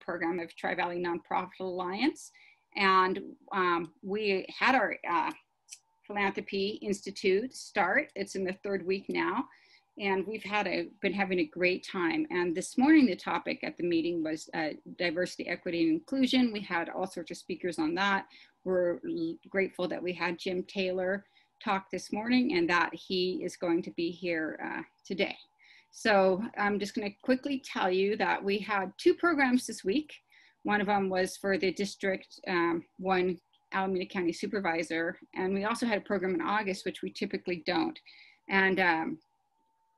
program of Tri-Valley Nonprofit Alliance. And we had our Philanthropy Institute start. It's in the third week now. And we've been having a great time. And this morning, the topic at the meeting was diversity, equity, and inclusion. We had all sorts of speakers on that. We're grateful that we had Jim Taylor talk this morning and that he is going to be here today. So I'm just going to quickly tell you that we had 2 programs this week. One of them was for the District 1 Alameda County Supervisor. And we also had a program in August, which we typically don't. And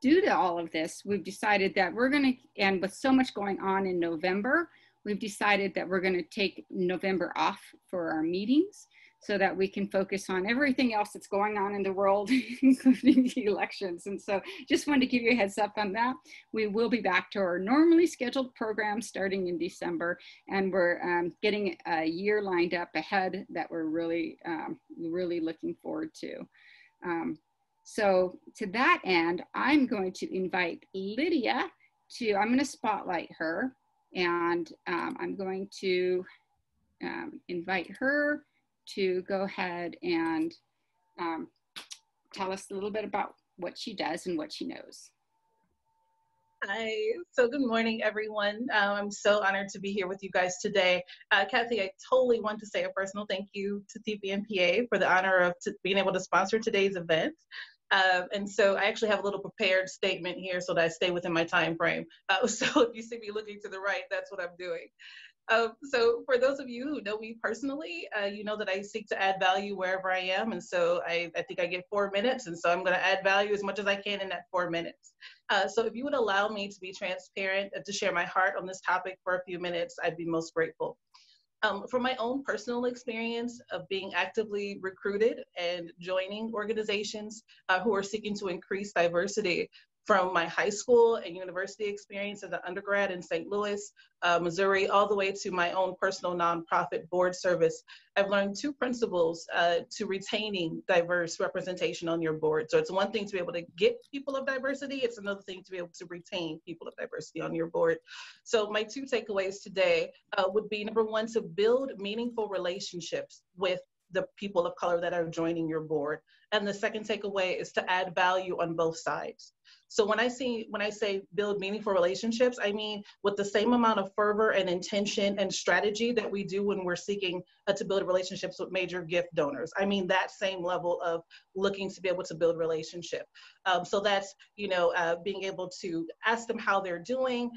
due to all of this, we've decided that we're going to, and with so much going on in November, we've decided that we're going to take November off for our meetings so that we can focus on everything else that's going on in the world, including the elections. And so just wanted to give you a heads up on that. We will be back to our normally scheduled program starting in December, and we're getting a year lined up ahead that we're really, really looking forward to. So to that end, I'm going to invite Lydia I'm going to spotlight her, and I'm going to invite her to go ahead and tell us a little bit about what she does and what she knows. Hi, so good morning, everyone. I'm so honored to be here with you guys today. Kathy, I totally want to say a personal thank you to TVNPA for the honor of being able to sponsor today's event. And so I actually have a little prepared statement here so that I stay within my time frame. So if you see me looking to the right, that's what I'm doing. So for those of you who know me personally, you know that I seek to add value wherever I am. And so I think I get 4 minutes. And so I'm going to add value as much as I can in that 4 minutes. So if you would allow me to be transparent and to share my heart on this topic for a few minutes, I'd be most grateful. From my own personal experience of being actively recruited and joining organizations who are seeking to increase diversity, from my high school and university experience as an undergrad in St. Louis, Missouri, all the way to my own personal nonprofit board service, I've learned 2 principles to retaining diverse representation on your board. So it's one thing to be able to get people of diversity, it's another thing to be able to retain people of diversity on your board. So my 2 takeaways today would be, number 1, to build meaningful relationships with the people of color that are joining your board. And the second takeaway is to add value on both sides. So when I say build meaningful relationships, I mean with the same amount of fervor and intention and strategy that we do when we're seeking to build relationships with major gift donors. I mean that same level of looking to be able to build relationship. So that's, being able to ask them how they're doing.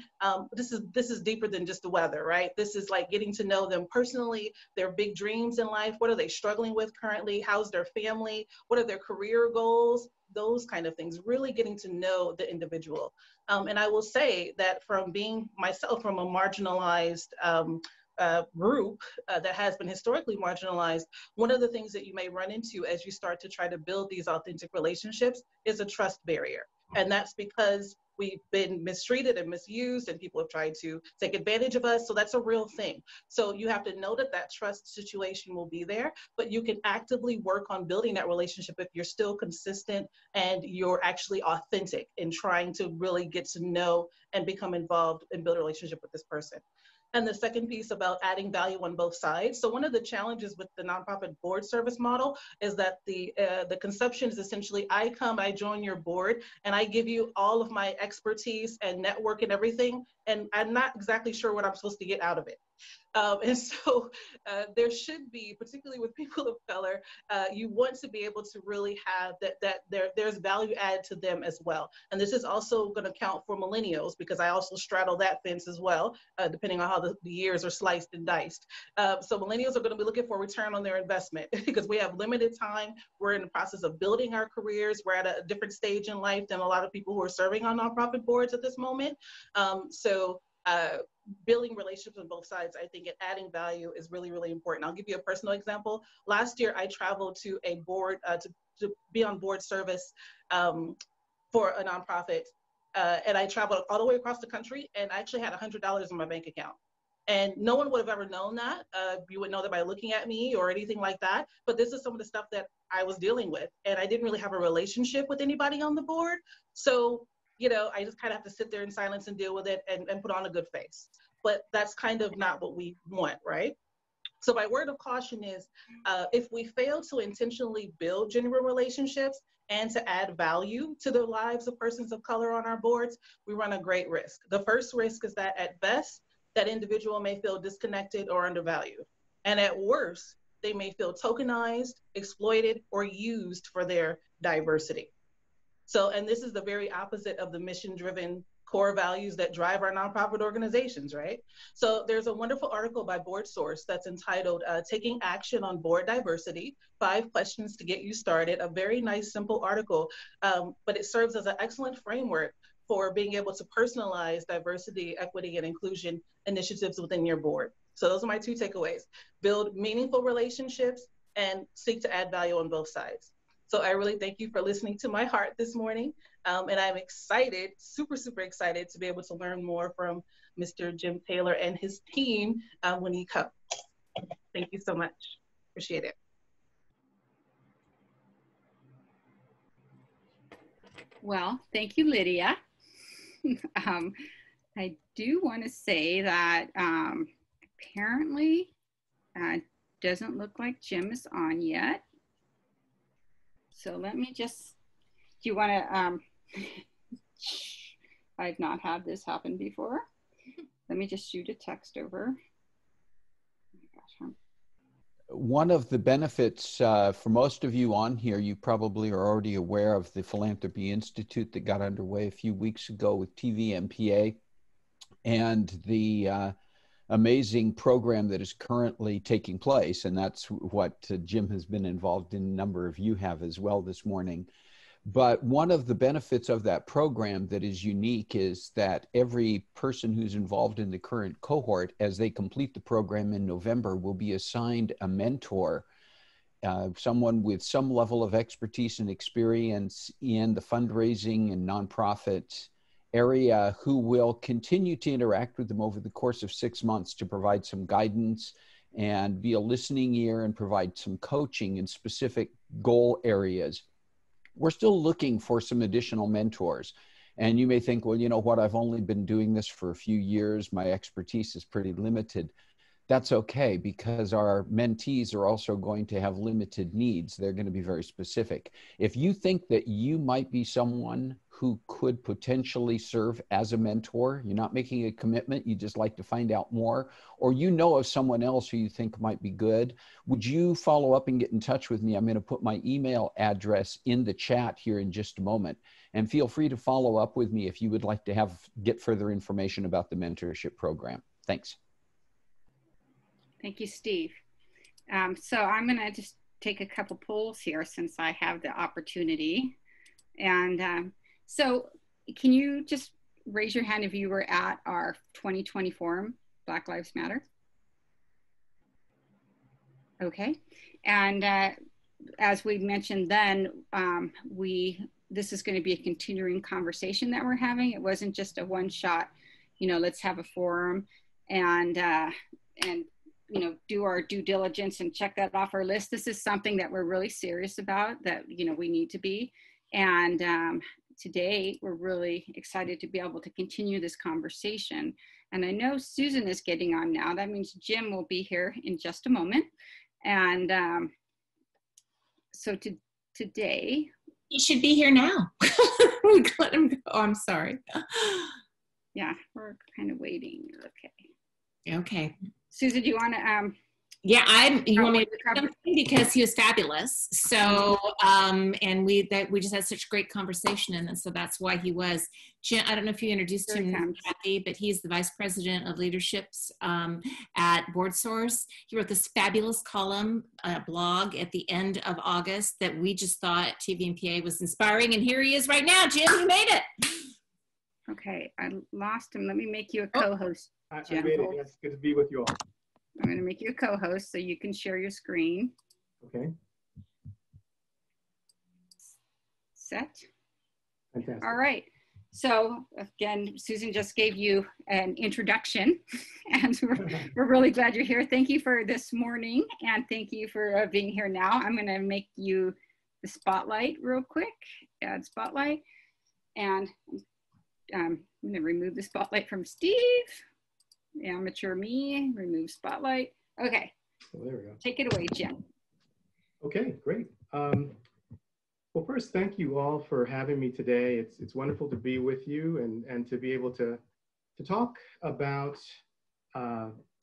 This is deeper than just the weather, right? This is like getting to know them personally, their big dreams in life. What are they struggling with currently? How's their family? What are their career goals? Those kind of things, really getting to know the individual. And I will say that from being myself from a marginalized group that has been historically marginalized, one of the things that you may run into as you start to try to build these authentic relationships is a trust barrier. And that's because we've been mistreated and misused and people have tried to take advantage of us. So that's a real thing. So you have to know that that trust situation will be there, but you can actively work on building that relationship if you're still consistent and you're actually authentic in trying to really get to know and become involved and build a relationship with this person. And the second piece about adding value on both sides. So one of the challenges with the nonprofit board service model is that the conception is essentially, I join your board and I give you all of my expertise and network and everything, and I'm not exactly sure what I'm supposed to get out of it. And so there should be, particularly with people of color, you want to be able to really have there's value added to them as well. And this is also going to count for millennials, because I also straddle that fence as well, depending on how the years are sliced and diced. So millennials are going to be looking for a return on their investment because we have limited time. We're in the process of building our careers. We're at a different stage in life than a lot of people who are serving on nonprofit boards at this moment. Building relationships on both sides, I think, and adding value is really, really important. I'll give you a personal example. Last year, I traveled to a board to be on board service for a nonprofit, and I traveled all the way across the country, and I actually had $100 in my bank account. And no one would have ever known that. You would know that by looking at me or anything like that. But this is some of the stuff that I was dealing with, and I didn't really have a relationship with anybody on the board. So I just kind of have to sit there in silence and deal with it and put on a good face. but that's kind of not what we want, right? So my word of caution is, if we fail to intentionally build genuine relationships and to add value to the lives of persons of color on our boards, we run a great risk. The first risk is that at best, that individual may feel disconnected or undervalued. And at worst, they may feel tokenized, exploited, or used for their diversity. So, and this is the very opposite of the mission-driven core values that drive our nonprofit organizations, right? So there's a wonderful article by BoardSource that's entitled Taking Action on Board Diversity, 5 Questions to Get You Started, a very nice, simple article, but it serves as an excellent framework for being able to personalize diversity, equity, and inclusion initiatives within your board. So those are my 2 takeaways. Build meaningful relationships and seek to add value on both sides. So I really thank you for listening to my heart this morning. And I'm excited, super, super excited to be able to learn more from Mr. Jim Taylor and his team when he comes. Thank you so much. Appreciate it. Well, thank you, Lydia. I do want to say that apparently doesn't look like Jim is on yet. So let me just, do you want to, I've not had this happen before. Let me just shoot a text over. Oh my gosh, One of the benefits for most of you on here, you probably are already aware of the Philanthropy Institute that got underway a few weeks ago with TVNPA and the amazing program that is currently taking place. And that's what Jim has been involved in, a number of you have as well this morning. But one of the benefits of that program that is unique is that every person who's involved in the current cohort, as they complete the program in November, will be assigned a mentor, someone with some level of expertise and experience in the fundraising and nonprofit area, who will continue to interact with them over the course of 6 months to provide some guidance and be a listening ear and provide some coaching in specific goal areas. We're still looking for some additional mentors. And you may think, well, you know what, I've only been doing this for a few years. My expertise is pretty limited. That's okay, because our mentees are also going to have limited needs. They're going to be very specific. If you think that you might be someone who could potentially serve as a mentor, you're not making a commitment, you just like to find out more, or you know of someone else who you think might be good, would you follow up and get in touch with me? I'm going to put my email address in the chat here in just a moment. And feel free to follow up with me if you would like to get further information about the mentorship program. Thanks. thank you, Steve. So I'm going to just take a couple polls here since I have the opportunity. And so can you just raise your hand if you were at our 2020 forum, Black Lives Matter? Okay. And as we mentioned then, this is going to be a continuing conversation that we're having. It wasn't just a one shot, you know, let's have a forum and you know, do our due diligence and check that off our list. This is something that we're really serious about, that, you know, we need to be. And today we're really excited to be able to continue this conversation. And I know Susan is getting on now. That means Jim will be here in just a moment. And so today. He should be here now. We let him go. Oh, I'm sorry. Yeah, we're kind of waiting. Okay. Okay. Susan, do you want to? Yeah, you want me to do something, because he was fabulous. So, and we just had such a great conversation, and so that's why he was. Jim, I don't know if you introduced him, Kathy, but he's the Vice President of Leaderships at BoardSource. He wrote this fabulous column, blog at the end of August that we just thought TVNPA was inspiring, and here he is right now. Jim, you made it. Okay, I lost him. Let me make you a co-host. I made it. It's good to be with you all. I'm going to make you a co-host so you can share your screen. Okay. Set. Fantastic. All right. So again, Susan just gave you an introduction, and we're really glad you're here. Thank you for this morning, and thank you for being here now. I'm going to make you the spotlight real quick. Add spotlight. And I'm going to remove the spotlight from Steve. amateur me, remove spotlight. Okay. Oh, there we go. Take it away, Jim. Okay, great. Well, first, thank you all for having me today. It's wonderful to be with you and to be able to talk about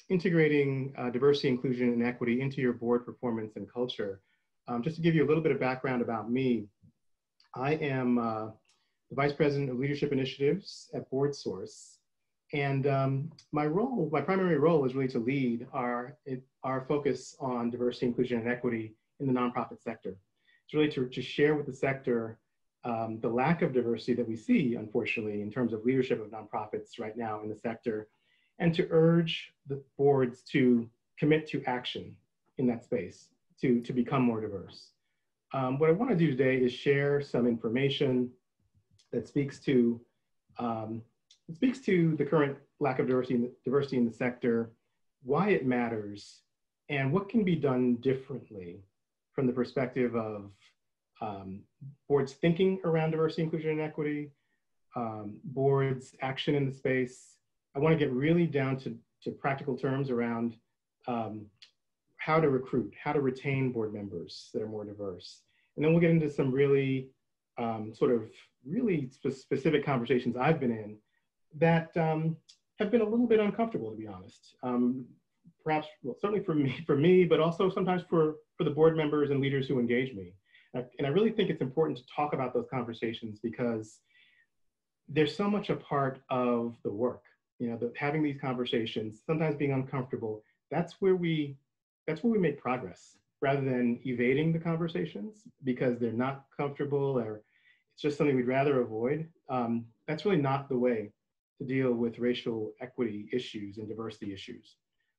integrating diversity, inclusion, and equity into your board performance and culture. Just to give you a little bit of background about me, I am the Vice President of Leadership Initiatives at BoardSource. And my primary role is really to lead our focus on diversity, inclusion, and equity in the nonprofit sector. It's really to share with the sector the lack of diversity that we see, unfortunately, in terms of leadership of nonprofits right now in the sector, and to urge the boards to commit to action in that space to become more diverse. What I want to do today is share some information that speaks to the current lack of diversity in the sector, why it matters, and what can be done differently from the perspective of boards thinking around diversity, inclusion, and equity, boards action in the space. I want to get really down to practical terms around how to recruit, how to retain board members that are more diverse. And then we'll get into some really specific conversations I've been in that have been a little bit uncomfortable, to be honest. Perhaps, well, certainly for me, but also sometimes for the board members and leaders who engage me. And I really think it's important to talk about those conversations because they're so much a part of the work. You know, having these conversations, sometimes being uncomfortable, that's where we make progress, rather than evading the conversations because they're not comfortable or it's just something we'd rather avoid. That's really not the way to deal with racial equity issues and diversity issues.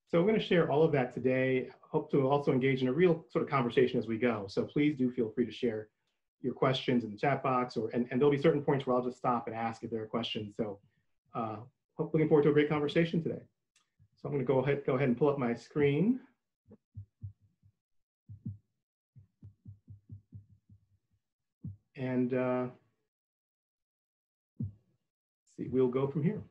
So we're going to share all of that today. Hope to also engage in a real sort of conversation as we go. So please do feel free to share your questions in the chat box, and there'll be certain points where I'll just stop and ask if there are questions. So looking forward to a great conversation today. So I'm going to go ahead and pull up my screen. And see, we'll go from here.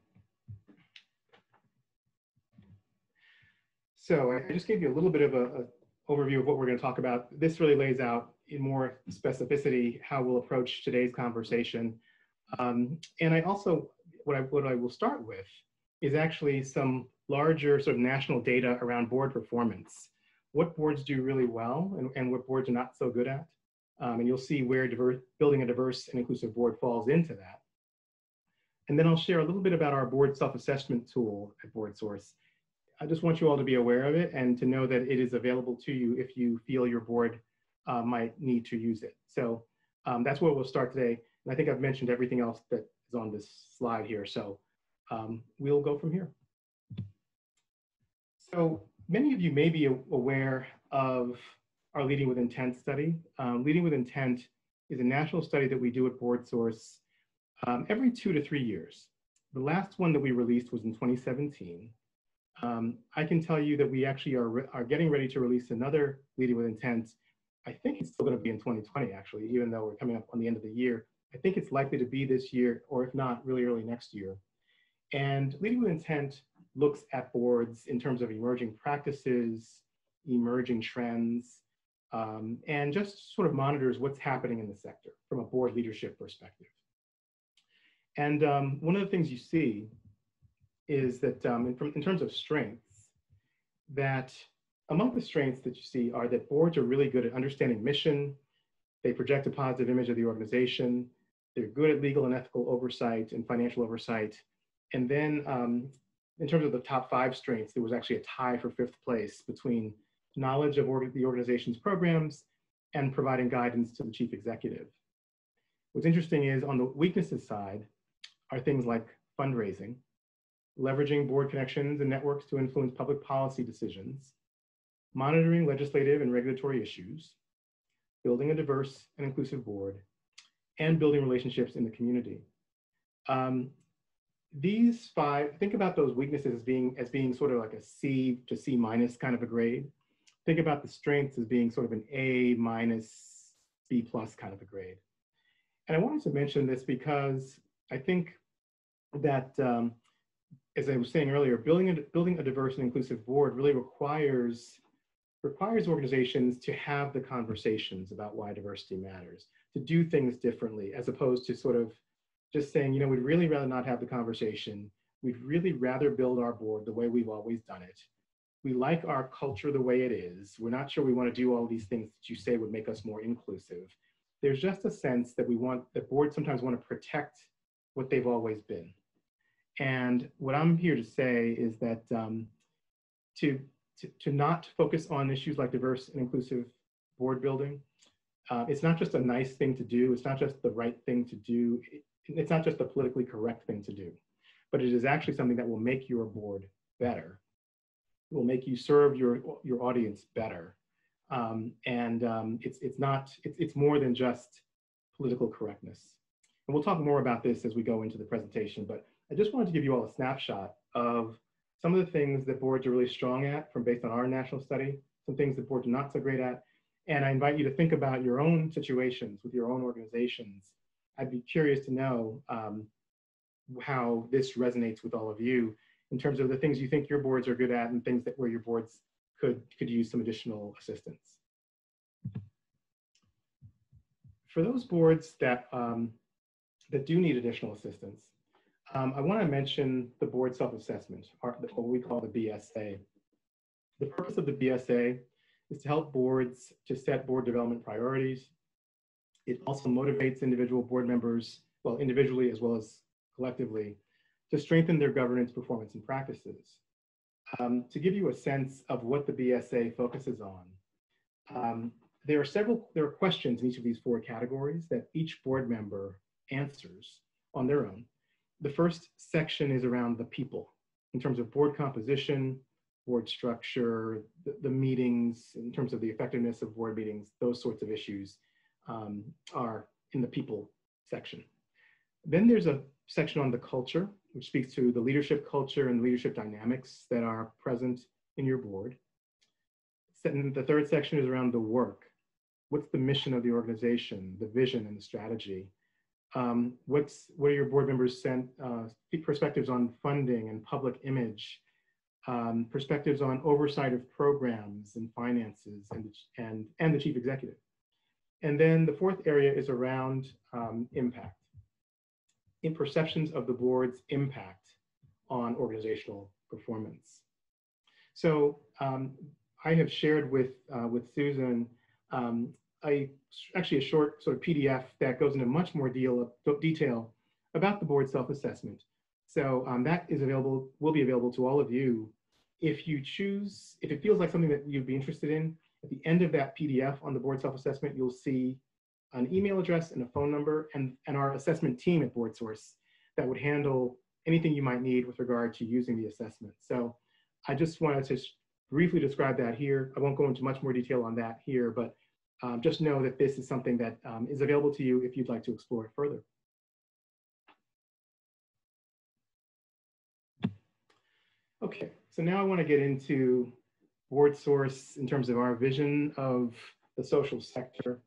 So I just gave you a little bit of an overview of what we're going to talk about. This really lays out in more specificity how we'll approach today's conversation. And I also, what I will start with is actually some larger sort of national data around board performance. What boards do really well and what boards are not so good at. And you'll see where building a diverse and inclusive board falls into that. And then I'll share a little bit about our board self-assessment tool at BoardSource. I just want you all to be aware of it and to know that it is available to you if you feel your board might need to use it. So that's where we'll start today. And I think I've mentioned everything else that is on this slide here. So we'll go from here. So many of you may be aware of our Leading with Intent study. Leading with Intent is a national study that we do at BoardSource every 2 to 3 years. The last one that we released was in 2017. I can tell you that we actually are getting ready to release another Leading with Intent. I think it's still going to be in 2020, actually, even though we're coming up on the end of the year. I think it's likely to be this year, or if not, really early next year. And Leading with Intent looks at boards in terms of emerging practices, emerging trends, and just sort of monitors what's happening in the sector from a board leadership perspective. And one of the things you see is that in terms of strengths, that among the strengths that you see are that boards are really good at understanding mission, they project a positive image of the organization, they're good at legal and ethical oversight and financial oversight. And then in terms of the top 5 strengths, there was actually a tie for 5th place between knowledge of the organization's programs and providing guidance to the chief executive. What's interesting is on the weaknesses side are things like fundraising, leveraging board connections and networks to influence public policy decisions, monitoring legislative and regulatory issues, building a diverse and inclusive board, and building relationships in the community. These 5, think about those weaknesses as being sort of like a C to C minus kind of a grade. Think about the strengths as being sort of an A minus, B plus kind of a grade. And I wanted to mention this because I think that as I was saying earlier, building a diverse and inclusive board really requires organizations to have the conversations about why diversity matters, to do things differently, as opposed to sort of just saying, you know, we'd really rather not have the conversation. We'd really rather build our board the way we've always done it. We like our culture the way it is. We're not sure we want to do all these things that you say would make us more inclusive. There's just a sense that that boards sometimes want to protect what they've always been. And what I'm here to say is that to not focus on issues like diverse and inclusive board building, it's not just a nice thing to do. It's not just the right thing to do. It's not just the politically correct thing to do, but it is actually something that will make your board better. It will make you serve your audience better. It's more than just political correctness. And we'll talk more about this as we go into the presentation, but I just wanted to give you all a snapshot of some of the things that boards are really strong at based on our national study, some things that boards are not so great at. And I invite you to think about your own situations with your own organizations. I'd be curious to know how this resonates with all of you in terms of the things you think your boards are good at and things where your boards could use some additional assistance. For those boards that do need additional assistance, I want to mention the board self-assessment, what we call the BSA. The purpose of the BSA is to help boards to set board development priorities. It also motivates individual board members, well, individually as well as collectively, to strengthen their governance, performance, and practices. To give you a sense of what the BSA focuses on, there are questions in each of these 4 categories that each board member answers on their own. The first section is around the people, in terms of board composition, board structure, the meetings, in terms of the effectiveness of board meetings, those sorts of issues are in the people section. Then there's a section on the culture, which speaks to the leadership culture and leadership dynamics that are present in your board. And the third section is around the work. What's the mission of the organization, the vision and the strategy? What are your board members' perspectives on funding and public image, perspectives on oversight of programs and finances and the chief executive? And then the fourth area is around impact, in perceptions of the board's impact on organizational performance. So I have shared with Susan actually a short sort of PDF that goes into much more detail about the board self-assessment. So that is available, will be available to all of you. If you choose, if it feels like something that you'd be interested in, at the end of that PDF on the board self-assessment, you'll see an email address and a phone number and our assessment team at BoardSource that would handle anything you might need with regard to using the assessment. So I just wanted to briefly describe that here. I won't go into much more detail on that here, but just know that this is something that is available to you if you'd like to explore it further. Okay, so now I want to get into BoardSource in terms of our vision of the social sector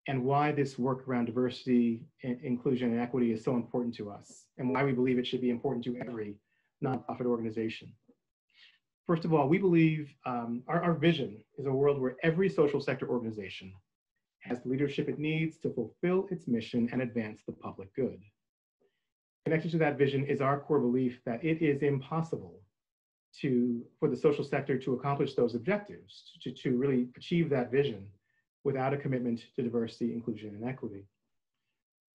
and why this work around diversity, inclusion, and equity is so important to us, and why we believe it should be important to every nonprofit organization. First of all, we believe our vision is a world where every social sector organization has the leadership it needs to fulfill its mission and advance the public good. Connected to that vision is our core belief that it is impossible for the social sector to accomplish those objectives, to really achieve that vision without a commitment to diversity, inclusion, and equity.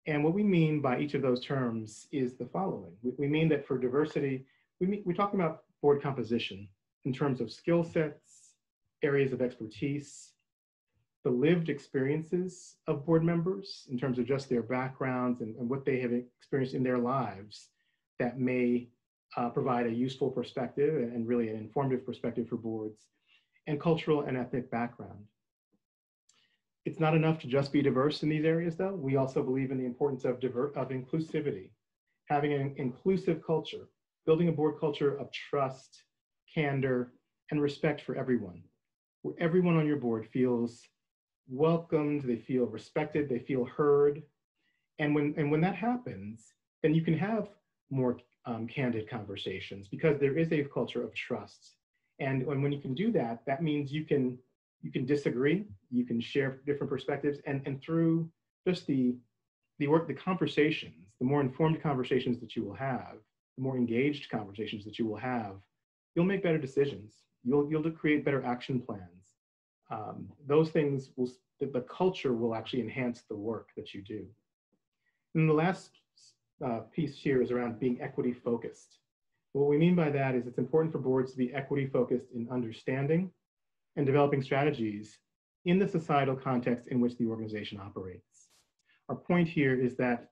And what we mean by each of those terms is the following. We mean that for diversity, we're talking about board composition in terms of skill sets, areas of expertise, the lived experiences of board members in terms of just their backgrounds and what they have experienced in their lives that may provide a useful perspective and really an informative perspective for boards, and cultural and ethnic background. It's not enough to just be diverse in these areas, though. We also believe in the importance of inclusivity, having an inclusive culture, building a board culture of trust, candor, and respect for everyone, where everyone on your board feels welcomed, they feel respected, they feel heard. And when that happens, then you can have more candid conversations, because there is a culture of trust. And when you can do that, that means you can disagree, you can share different perspectives, and through just the conversations, the more informed conversations that you will have, the more engaged conversations that you will have, you'll make better decisions. You'll create better action plans. Those things will, the culture will actually enhance the work that you do. And the last piece here is around being equity focused. What we mean by that is it's important for boards to be equity focused in understanding and developing strategies in the societal context in which the organization operates. Our point here is that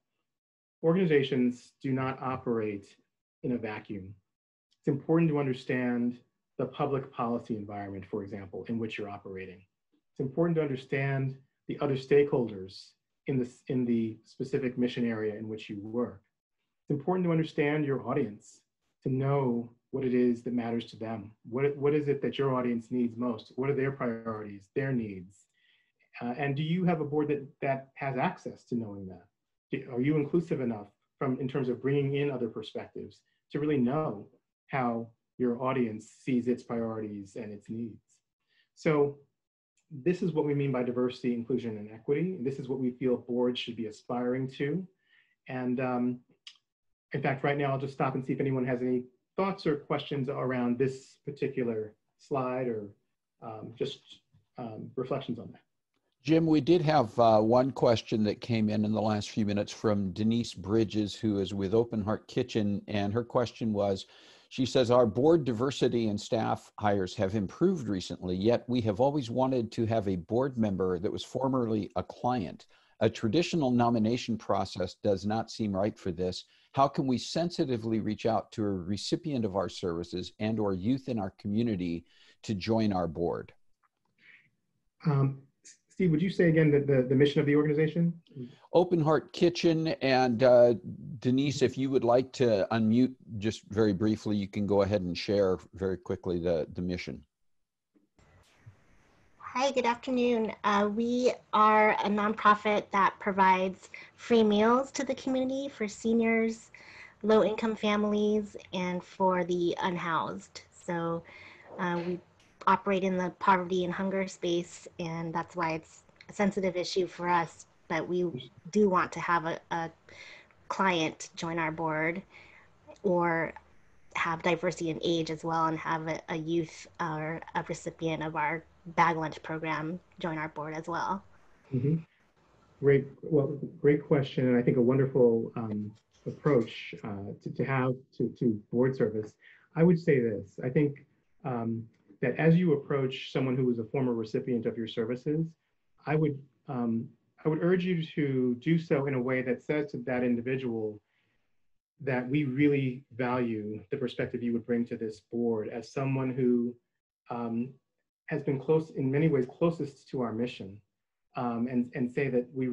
organizations do not operate in a vacuum. It's important to understand the public policy environment, for example, in which you're operating. It's important to understand the other stakeholders in the specific mission area in which you work. It's important to understand your audience, to know what it is that matters to them. What is it that your audience needs most? What are their priorities, their needs? And do you have a board that has access to knowing that? Are you inclusive enough in terms of bringing in other perspectives to really know how your audience sees its priorities and its needs? So this is what we mean by diversity, inclusion, and equity. This is what we feel boards should be aspiring to. And in fact, right now, I'll just stop and see if anyone has any thoughts or questions around this particular slide, or just reflections on that. Jim, we did have one question that came in the last few minutes from Denise Bridges, who is with Open Heart Kitchen. And her question was, she says, our board diversity and staff hires have improved recently, yet we have always wanted to have a board member that was formerly a client. A traditional nomination process does not seem right for this. How can we sensitively reach out to a recipient of our services and or youth in our community to join our board? Steve, would you say again the mission of the organization? Open Heart Kitchen. And Denise, if you would like to unmute just very briefly, you can go ahead and share very quickly the mission. Hi, good afternoon. We are a nonprofit that provides free meals to the community for seniors, low-income families, and for the unhoused. So we operate in the poverty and hunger space, and that's why it's a sensitive issue for us. But we do want to have a client join our board, or have diversity in age as well, and have a youth or a recipient of our bag lunch program join our board as well. Mm-hmm. Great question, and I think a wonderful approach to have to board service. I would say this: I think that as you approach someone who is a former recipient of your services, I would urge you to do so in a way that says to that individual that we really value the perspective you would bring to this board as someone who has been in many ways closest to our mission, and say that we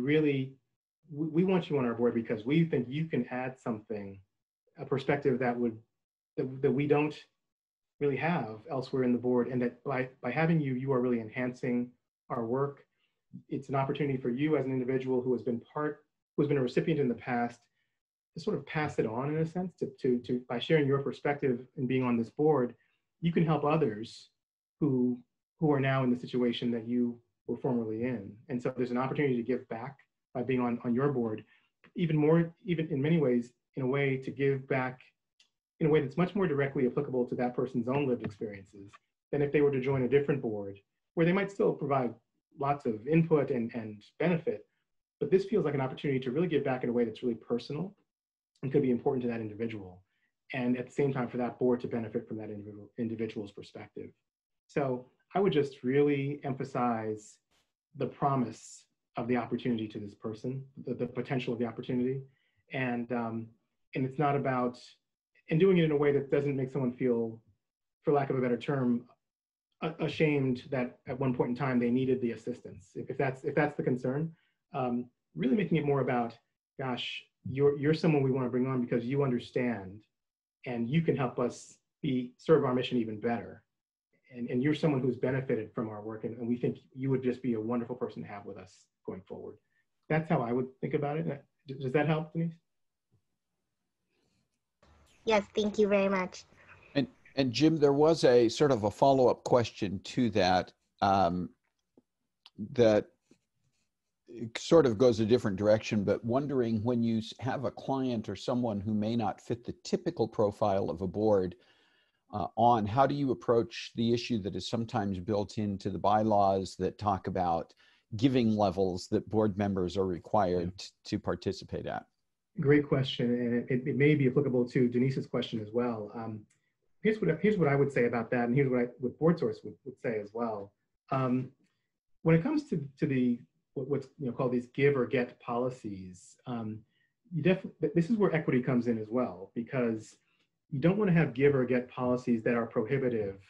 want you on our board because we think you can add something, a perspective that we don't really have elsewhere in the board, and that by having you, you are really enhancing our work. It's an opportunity for you as an individual who has been a recipient in the past, to sort of pass it on in a sense, to by sharing your perspective and being on this board, you can help others who are now in the situation that you were formerly in. And so there's an opportunity to give back by being on your board, even in many ways, in a way to give back in a way that's much more directly applicable to that person's own lived experiences than if they were to join a different board, where they might still provide lots of input and benefit. But this feels like an opportunity to really give back in a way that's really personal and could be important to that individual. And at the same time, for that board to benefit from that individual's perspective. So I would just really emphasize the promise of the opportunity to this person, the potential of the opportunity. And it's not about, and doing it in a way that doesn't make someone feel, for lack of a better term, ashamed that at one point in time they needed the assistance. If that's the concern, really making it more about, gosh, you're someone we want to bring on because you understand and you can help us serve our mission even better. And you're someone who's benefited from our work, and we think you would just be a wonderful person to have with us going forward. That's how I would think about it. Does that help, Denise? Yes, thank you very much. And Jim, there was a sort of a follow-up question to that, that sort of goes a different direction, but wondering, when you have a client or someone who may not fit the typical profile of a board, how do you approach the issue that is sometimes built into the bylaws that talk about giving levels that board members are required to participate at? Great question, and it may be applicable to Denise's question as well. Here's what I would say about that, and here's what BoardSource would say as well. When it comes to what's called these give or get policies, this is where equity comes in as well, because you don't want to have give or get policies that are prohibitive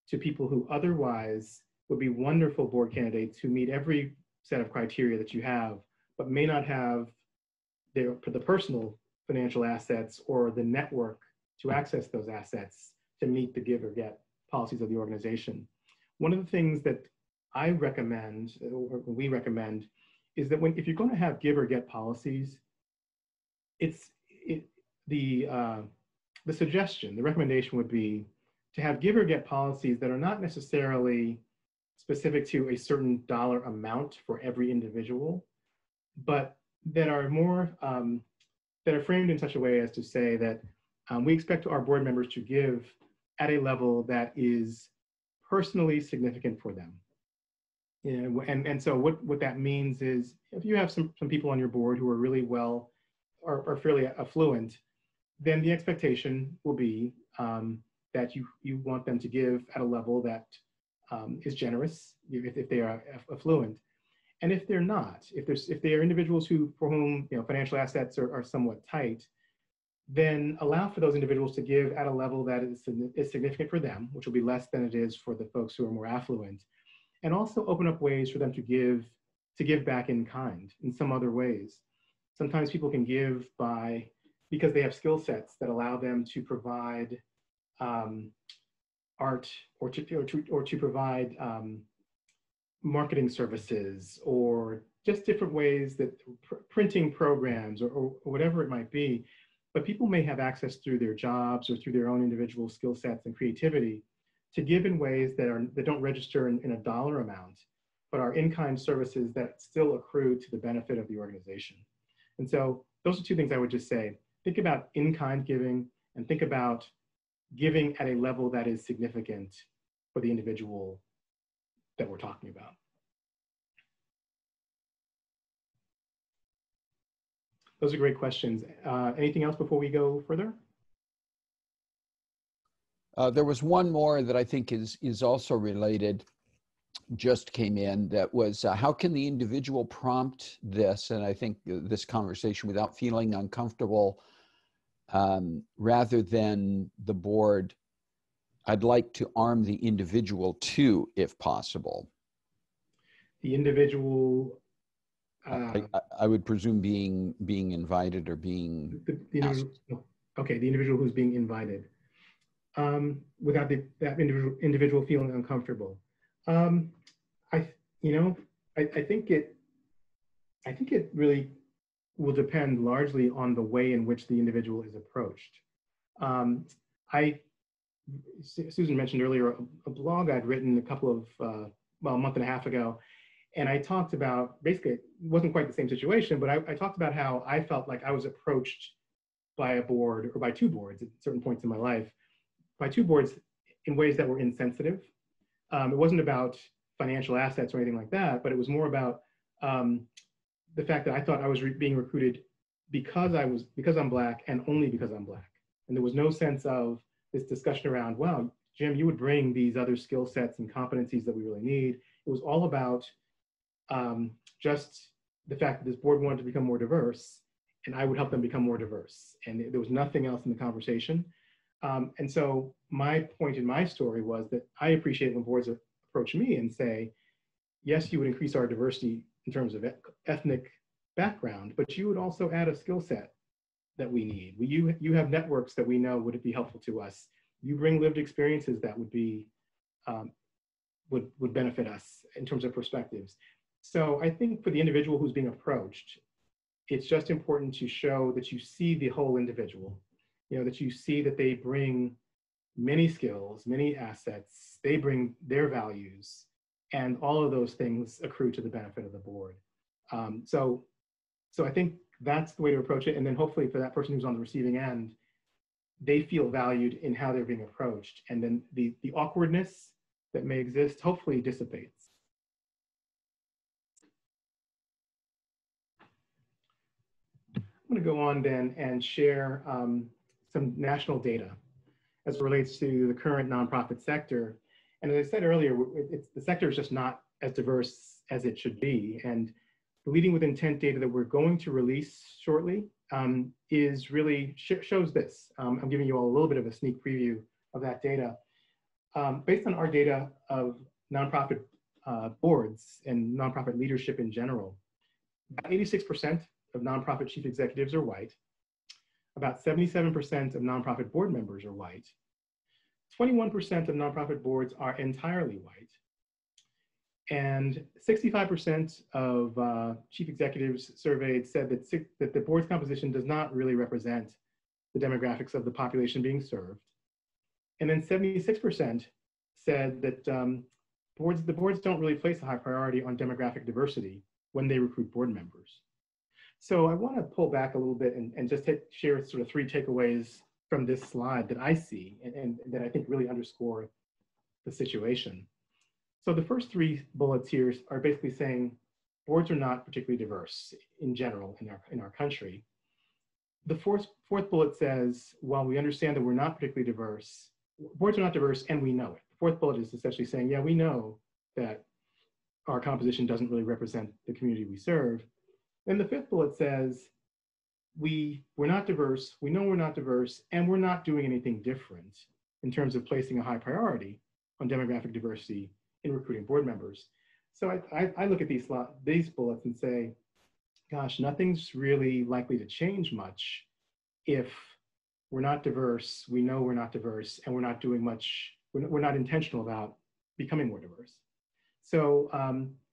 to people who otherwise would be wonderful board candidates who meet every set of criteria that you have, but may not have the personal financial assets or the network to access those assets to meet the give or get policies of the organization. One of the things that I recommend, or we recommend, is that if you're going to have give or get policies, the suggestion, the recommendation would be to have give or get policies that are not necessarily specific to a certain dollar amount for every individual, but that are more, that are framed in such a way as to say that we expect our board members to give at a level that is personally significant for them. And so what that means is, if you have some people on your board who are really well or fairly affluent, then the expectation will be that you want them to give at a level that is generous if they are affluent. And if they're not, if they are individuals for whom financial assets are somewhat tight, then allow for those individuals to give at a level that is significant for them, which will be less than it is for the folks who are more affluent, and also open up ways for them to give back in kind in some other ways. Sometimes people can give because they have skill sets that allow them to provide art or to provide marketing services, or just different ways that printing programs or whatever it might be. But people may have access through their jobs or through their own individual skill sets and creativity to give in ways that don't register in a dollar amount, but are in-kind services that still accrue to the benefit of the organization. And so those are two things I would just say. Think about in-kind giving, and think about giving at a level that is significant for the individual that we're talking about. Those are great questions. Anything else before we go further? There was one more that I think is also related, just came in, that was how can the individual prompt this, and I think this conversation, without feeling uncomfortable, rather than the board. I'd like to arm the individual too, if possible. The individual, I would presume being invited or being okay, the individual who's being invited, without that individual feeling uncomfortable. I think it really will depend largely on the way in which the individual is approached. Susan mentioned earlier a blog I'd written a month and a half ago, and I talked about, basically, it wasn't quite the same situation, but I talked about how I felt like I was approached by a board, or by two boards at certain points in my life, by two boards in ways that were insensitive. It wasn't about financial assets or anything like that, but it was more about the fact that I thought I was being recruited because I'm Black, and only because I'm Black. And there was no sense of this discussion around, wow, Jim, you would bring these other skill sets and competencies that we really need. It was all about just the fact that this board wanted to become more diverse, and I would help them become more diverse. And there was nothing else in the conversation. And so my point in my story was that I appreciate when boards approach me and say, yes, you would increase our diversity in terms of ethnic background, but you would also add a skill set that we need. You have networks that we know would be helpful to us. You bring lived experiences that would be would benefit us in terms of perspectives. So I think for the individual who's being approached, it's just important to show that you see the whole individual, that you see that they bring many skills, many assets, they bring their values, and all of those things accrue to the benefit of the board. So I think that's the way to approach it. And then hopefully for that person who's on the receiving end, they feel valued in how they're being approached. And then the awkwardness that may exist hopefully dissipates. I'm going to go on then and share some national data as it relates to the current nonprofit sector. And as I said earlier, the sector is just not as diverse as it should be. And the Leading with Intent data that we're going to release shortly is really shows this. I'm giving you all a little bit of a sneak preview of that data. Based on our data of nonprofit boards and nonprofit leadership in general, about 86% of nonprofit chief executives are white. About 77% of nonprofit board members are white. 21% of nonprofit boards are entirely white. And 65% of chief executives surveyed said that the board's composition does not really represent the demographics of the population being served. And then 76% said that the boards don't really place a high priority on demographic diversity when they recruit board members. So I want to pull back a little bit and just share sort of 3 takeaways from this slide that I see and that I think really underscore the situation. So the first 3 bullets here are basically saying boards are not particularly diverse in general in our country. The fourth bullet says, while we understand that we're not particularly diverse, boards are not diverse and we know it. The 4th bullet is essentially saying, yeah, we know that our composition doesn't really represent the community we serve. Then the 5th bullet says, we're not diverse, we know we're not diverse, and we're not doing anything different in terms of placing a high priority on demographic diversity in recruiting board members. So I look at these bullets and say, gosh, nothing's really likely to change much if we're not diverse, we know we're not diverse, and we're not doing much, we're not intentional about becoming more diverse. So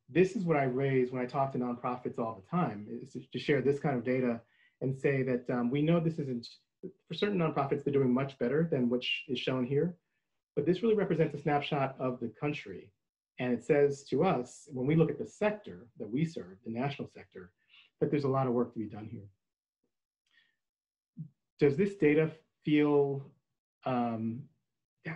this is what I raise when I talk to nonprofits all the time, is to share this kind of data and say that we know this isn't, for certain nonprofits, they're doing much better than which is shown here, but this really represents a snapshot of the country. And it says to us, when we look at the sector that we serve, the national sector, that there's a lot of work to be done here. Does this data feel, how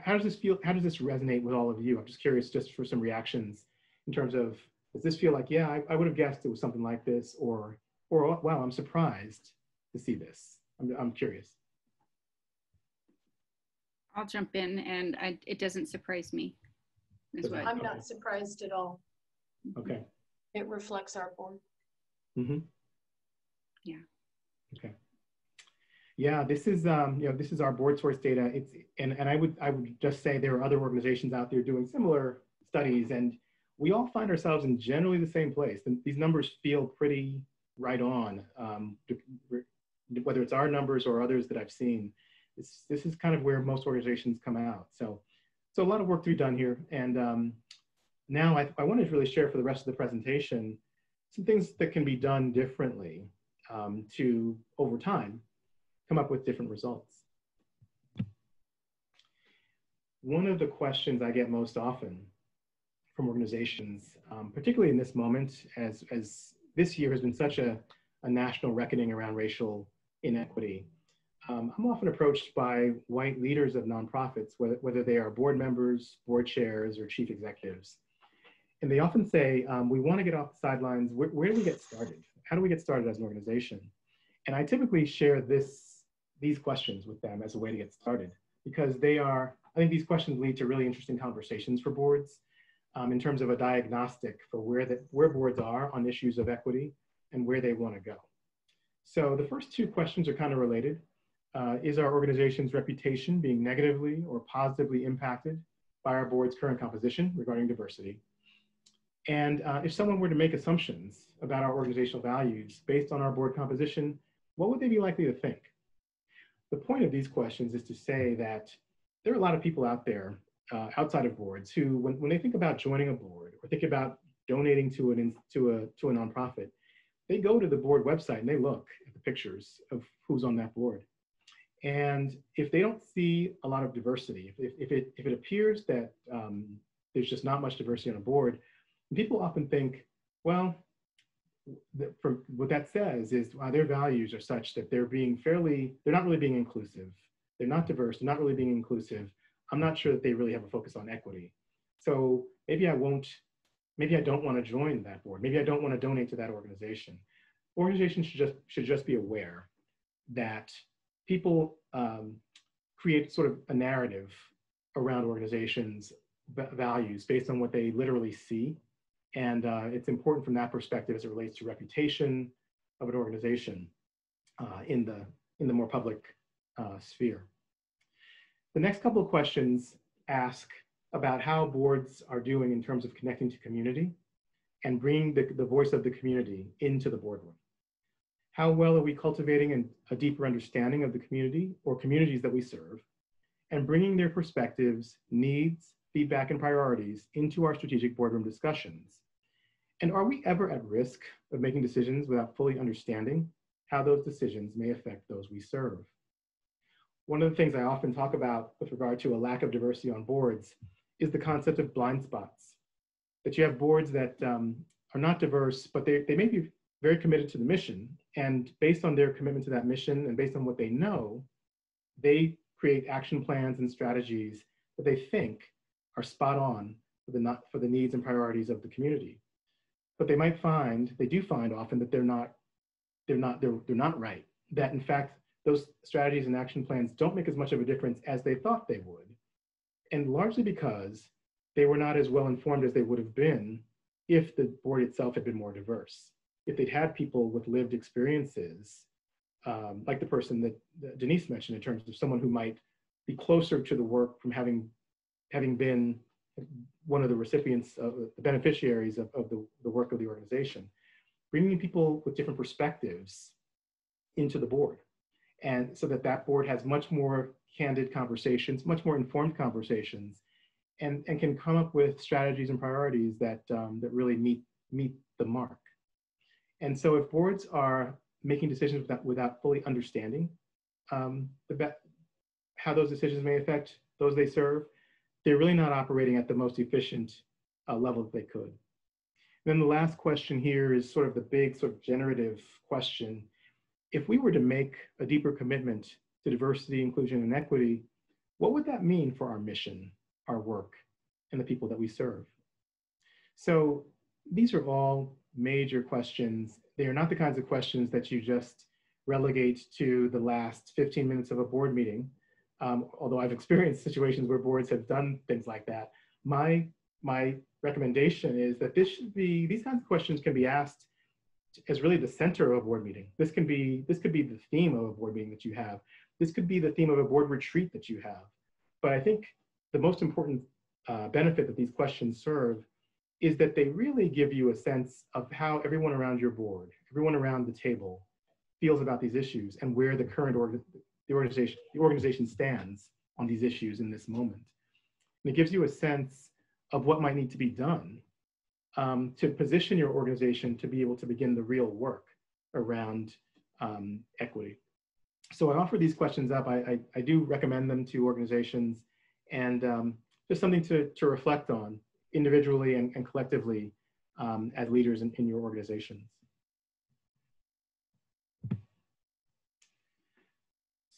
does this resonate with all of you? I'm just curious just for some reactions in terms of, does this feel like, yeah, I would have guessed it was something like this, or wow, I'm surprised to see this. I'm curious. I'll jump in, and it doesn't surprise me. I'm not surprised at all. Okay. It reflects our board. Mm-hmm. Yeah. Okay. Yeah, this is this is our BoardSource data. And I would just say there are other organizations out there doing similar studies, and we all find ourselves in generally the same place. And these numbers feel pretty right on, whether it's our numbers or others that I've seen. This is kind of where most organizations come out. So a lot of work to be done here. And now I wanted to really share for the rest of the presentation some things that can be done differently to, over time, come up with different results. One of the questions I get most often from organizations, particularly in this moment, as this year has been such a national reckoning around racial inequity, I'm often approached by white leaders of nonprofits, whether they are board members, board chairs, or chief executives. And they often say, we want to get off the sidelines. Where do we get started? How do we get started as an organization? And I typically share these questions with them as a way to get started, because I think these questions lead to really interesting conversations for boards in terms of a diagnostic for where boards are on issues of equity and where they want to go. So the first 2 questions are kind of related. Is our organization's reputation being negatively or positively impacted by our board's current composition regarding diversity? And if someone were to make assumptions about our organizational values based on our board composition, what would they be likely to think? The point of these questions is to say that there are a lot of people out there outside of boards who, when they think about joining a board or think about donating to a nonprofit, they go to the board website and they look at the pictures of who's on that board. And if they don't see a lot of diversity, if it appears that there's just not much diversity on a board, people often think, well, from what that says is their values are such that they're not really being inclusive. They're not diverse, they're not really being inclusive. I'm not sure that they really have a focus on equity. So maybe I don't want to join that board. Maybe I don't want to donate to that organization. Organizations should just be aware that people create sort of a narrative around organizations' values based on what they literally see. And it's important from that perspective as it relates to reputation of an organization in the more public sphere. The next couple of questions ask about how boards are doing in terms of connecting to community and bringing the voice of the community into the boardroom. How well are we cultivating a deeper understanding of the community or communities that we serve and bringing their perspectives, needs, feedback, and priorities into our strategic boardroom discussions? And are we ever at risk of making decisions without fully understanding how those decisions may affect those we serve? One of the things I often talk about with regard to a lack of diversity on boards is the concept of blind spots. That you have boards that are not diverse, but they may be very committed to the mission. And based on their commitment to that mission and based on what they know, they create action plans and strategies that they think are spot on for the needs and priorities of the community. But they do find often that they're not right. That in fact, those strategies and action plans don't make as much of a difference as they thought they would. And largely because they were not as well informed as they would have been if the board itself had been more diverse. If they'd had people with lived experiences, like the person that Denise mentioned, in terms of someone who might be closer to the work from having been one of the recipients of the beneficiaries of the work of the organization, bringing people with different perspectives into the board. And so that board has much more candid conversations, much more informed conversations, and can come up with strategies and priorities that really meet the mark. And so if boards are making decisions without fully understanding how those decisions may affect those they serve, they're really not operating at the most efficient level that they could. And then the last question here is sort of the big sort of generative question. If we were to make a deeper commitment to diversity, inclusion, and equity, what would that mean for our mission, our work, and the people that we serve? So these are all major questions. They are not the kinds of questions that you just relegate to the last 15 minutes of a board meeting. Although I've experienced situations where boards have done things like that. My recommendation is that these kinds of questions can be asked as really the center of a board meeting. This could be the theme of a board meeting that you have. This could be the theme of a board retreat that you have. But I think the most important benefit that these questions serve is that they really give you a sense of how everyone around your board, everyone around the table feels about these issues and where the current the organization stands on these issues in this moment. And it gives you a sense of what might need to be done to position your organization to be able to begin the real work around equity. So I offer these questions up. I do recommend them to organizations, and just something to reflect on individually and collectively as leaders in your organizations.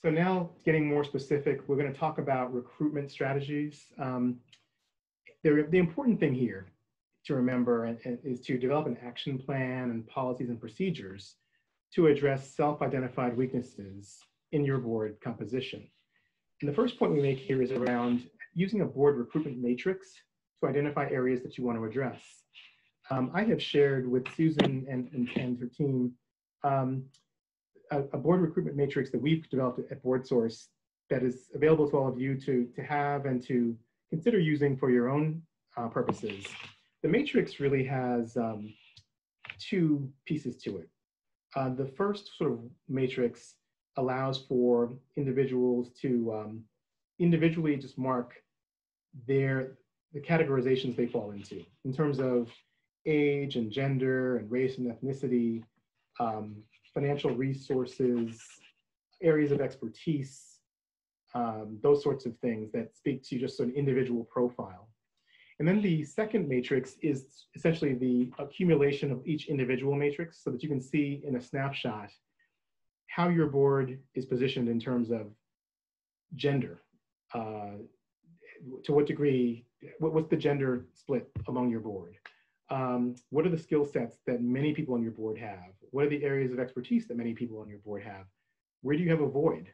So now getting more specific, we're going to talk about recruitment strategies. The important thing here to remember is to develop an action plan and policies and procedures to address self-identified weaknesses in your board composition. And the first point we make here is around using a board recruitment matrix to identify areas that you want to address. I have shared with Susan and her team a board recruitment matrix that we've developed at BoardSource that is available to all of you to have and to consider using for your own purposes. The matrix really has two pieces to it. The first sort of matrix allows for individuals to individually just mark the categorizations they fall into in terms of age and gender and race and ethnicity, financial resources, areas of expertise, those sorts of things that speak to just an individual profile. And then the second matrix is essentially the accumulation of each individual matrix so that you can see in a snapshot how your board is positioned in terms of gender. To what degree, what's the gender split among your board? What are the skill sets that many people on your board have? What are the areas of expertise that many people on your board have? Where do you have a void?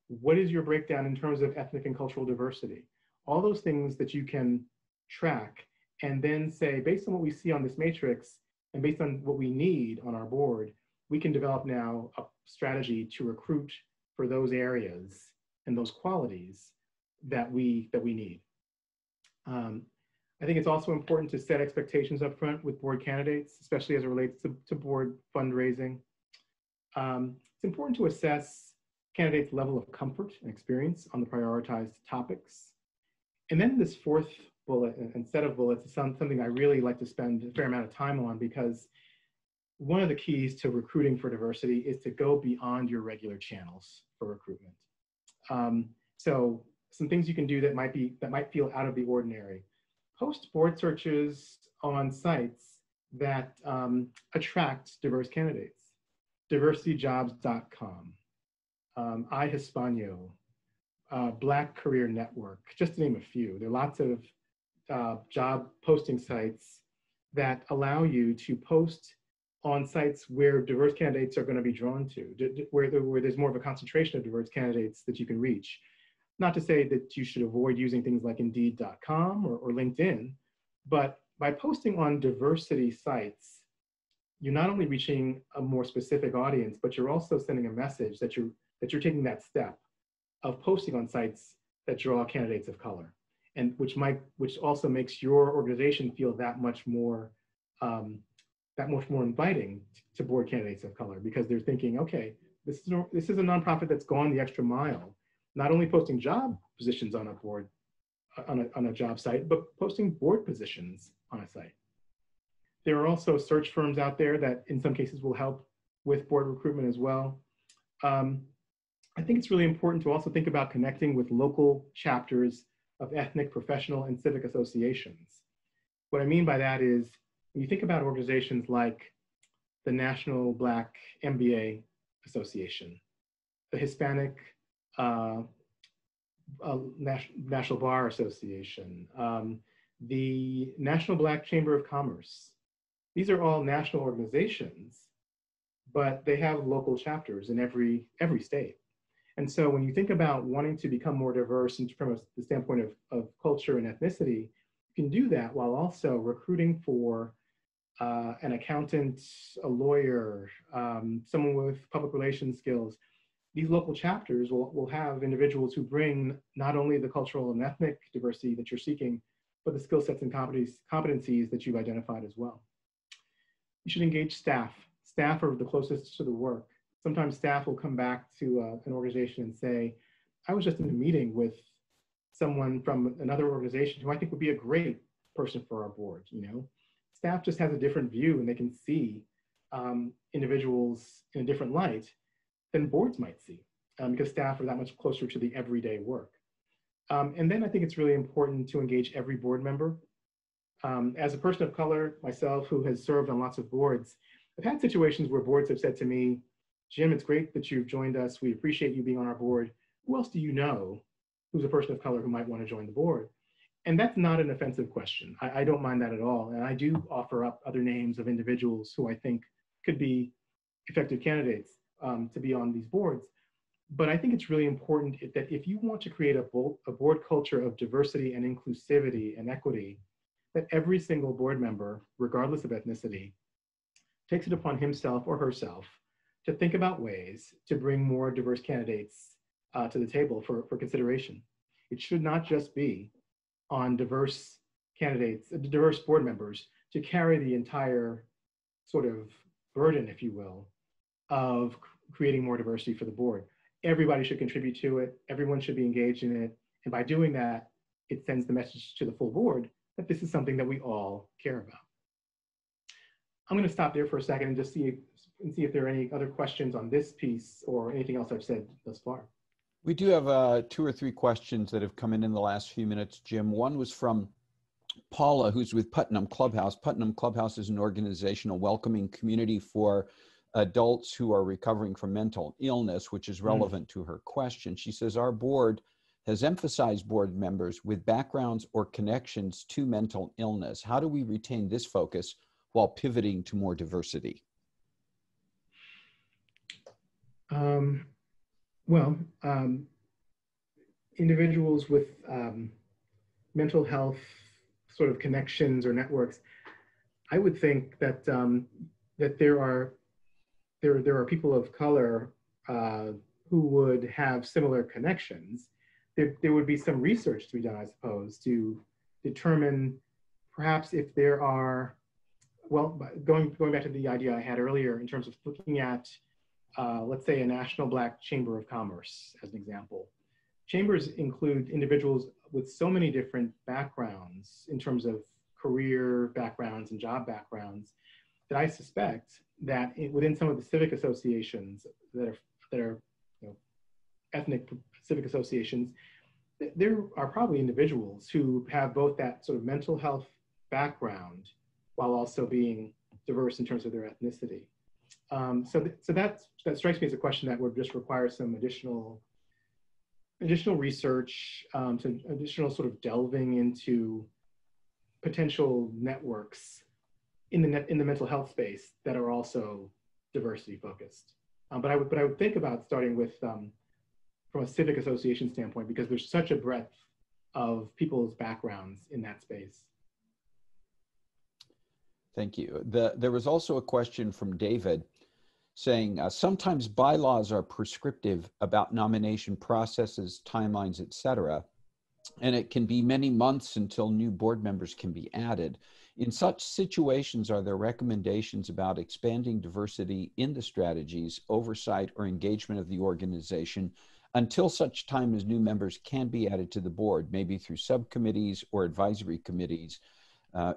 What is your breakdown in terms of ethnic and cultural diversity? All those things that you can track and then say, based on what we see on this matrix and based on what we need on our board, we can develop now a strategy to recruit for those areas and those qualities that we need. I think it's also important to set expectations up front with board candidates, especially as it relates to board fundraising. It's important to assess candidates' level of comfort and experience on the prioritized topics. And then this fourth bullet and set of bullets is something I really like to spend a fair amount of time on, because one of the keys to recruiting for diversity is to go beyond your regular channels for recruitment. So some things you can do that might feel out of the ordinary. Post board searches on sites that attract diverse candidates. Diversityjobs.com, iHispanio, Black Career Network, just to name a few. There are lots of job posting sites that allow you to post on sites where diverse candidates are going to be drawn to, where there's more of a concentration of diverse candidates that you can reach. Not to say that you should avoid using things like Indeed.com or LinkedIn, but by posting on diversity sites, you're not only reaching a more specific audience, but you're also sending a message that you're taking that step of posting on sites that draw candidates of color, and which also makes your organization feel that much more inviting to board candidates of color, because they're thinking, okay, this is a nonprofit that's gone the extra mile, not only posting job positions on a board, on a job site, but posting board positions on a site. There are also search firms out there that in some cases will help with board recruitment as well. I think it's really important to also think about connecting with local chapters of ethnic, professional, and civic associations. What I mean by that is, when you think about organizations like the National Black MBA Association, the Hispanic National Bar Association, the National Black Chamber of Commerce, these are all national organizations, but they have local chapters in every state. And so when you think about wanting to become more diverse from the standpoint of culture and ethnicity, you can do that while also recruiting for an accountant, a lawyer, someone with public relations skills. These local chapters will have individuals who bring not only the cultural and ethnic diversity that you're seeking, but the skill sets and competencies that you've identified as well. You should engage staff. Staff are the closest to the work. Sometimes staff will come back to an organization and say, I was just in a meeting with someone from another organization who I think would be a great person for our board. Staff just has a different view, and they can see individuals in a different light than boards might see, because staff are that much closer to the everyday work. And then I think it's really important to engage every board member. As a person of color myself, who has served on lots of boards, I've had situations where boards have said to me, Jim, it's great that you've joined us. We appreciate you being on our board. Who else do you know who's a person of color who might want to join the board? And that's not an offensive question. I don't mind that at all. And I do offer up other names of individuals who I think could be effective candidates to be on these boards. But I think it's really important that if you want to create a board culture of diversity and inclusivity and equity, that every single board member, regardless of ethnicity, takes it upon himself or herself to think about ways to bring more diverse candidates to the table for consideration. It should not just be on diverse candidates, diverse board members, to carry the entire sort of burden, if you will, of creating more diversity for the board. Everybody should contribute to it. Everyone should be engaged in it. And by doing that, it sends the message to the full board that this is something that we all care about. I'm going to stop there for a second and just see if there are any other questions on this piece or anything else I've said thus far. We do have 2 or 3 questions that have come in the last few minutes, Jim. One was from Paula, who's with Putnam Clubhouse. Putnam Clubhouse is an organization, a welcoming community for adults who are recovering from mental illness, which is relevant to her question. She says, our board has emphasized board members with backgrounds or connections to mental illness. How do we retain this focus while pivoting to more diversity? Individuals with mental health sort of connections or networks, I would think that that there are people of color who would have similar connections. There would be some research to be done, I suppose, to determine perhaps if there are, well, going back to the idea I had earlier in terms of looking at, let's say, a National Black Chamber of Commerce as an example. Chambers include individuals with so many different backgrounds in terms of career backgrounds and job backgrounds that I suspect that within some of the civic associations that are ethnic civic associations, there are probably individuals who have both that sort of mental health background while also being diverse in terms of their ethnicity. So that strikes me as a question that would just require some additional research, some additional sort of delving into potential networks in the mental health space that are also diversity focused. But I would think about starting with from a civic association standpoint, because there's such a breadth of people's backgrounds in that space. Thank you. There was also a question from David saying, sometimes bylaws are prescriptive about nomination processes, timelines, et cetera, and it can be many months until new board members can be added. In such situations, are there recommendations about expanding diversity in the strategies, oversight, or engagement of the organization until such time as new members can be added to the board, maybe through subcommittees or advisory committees,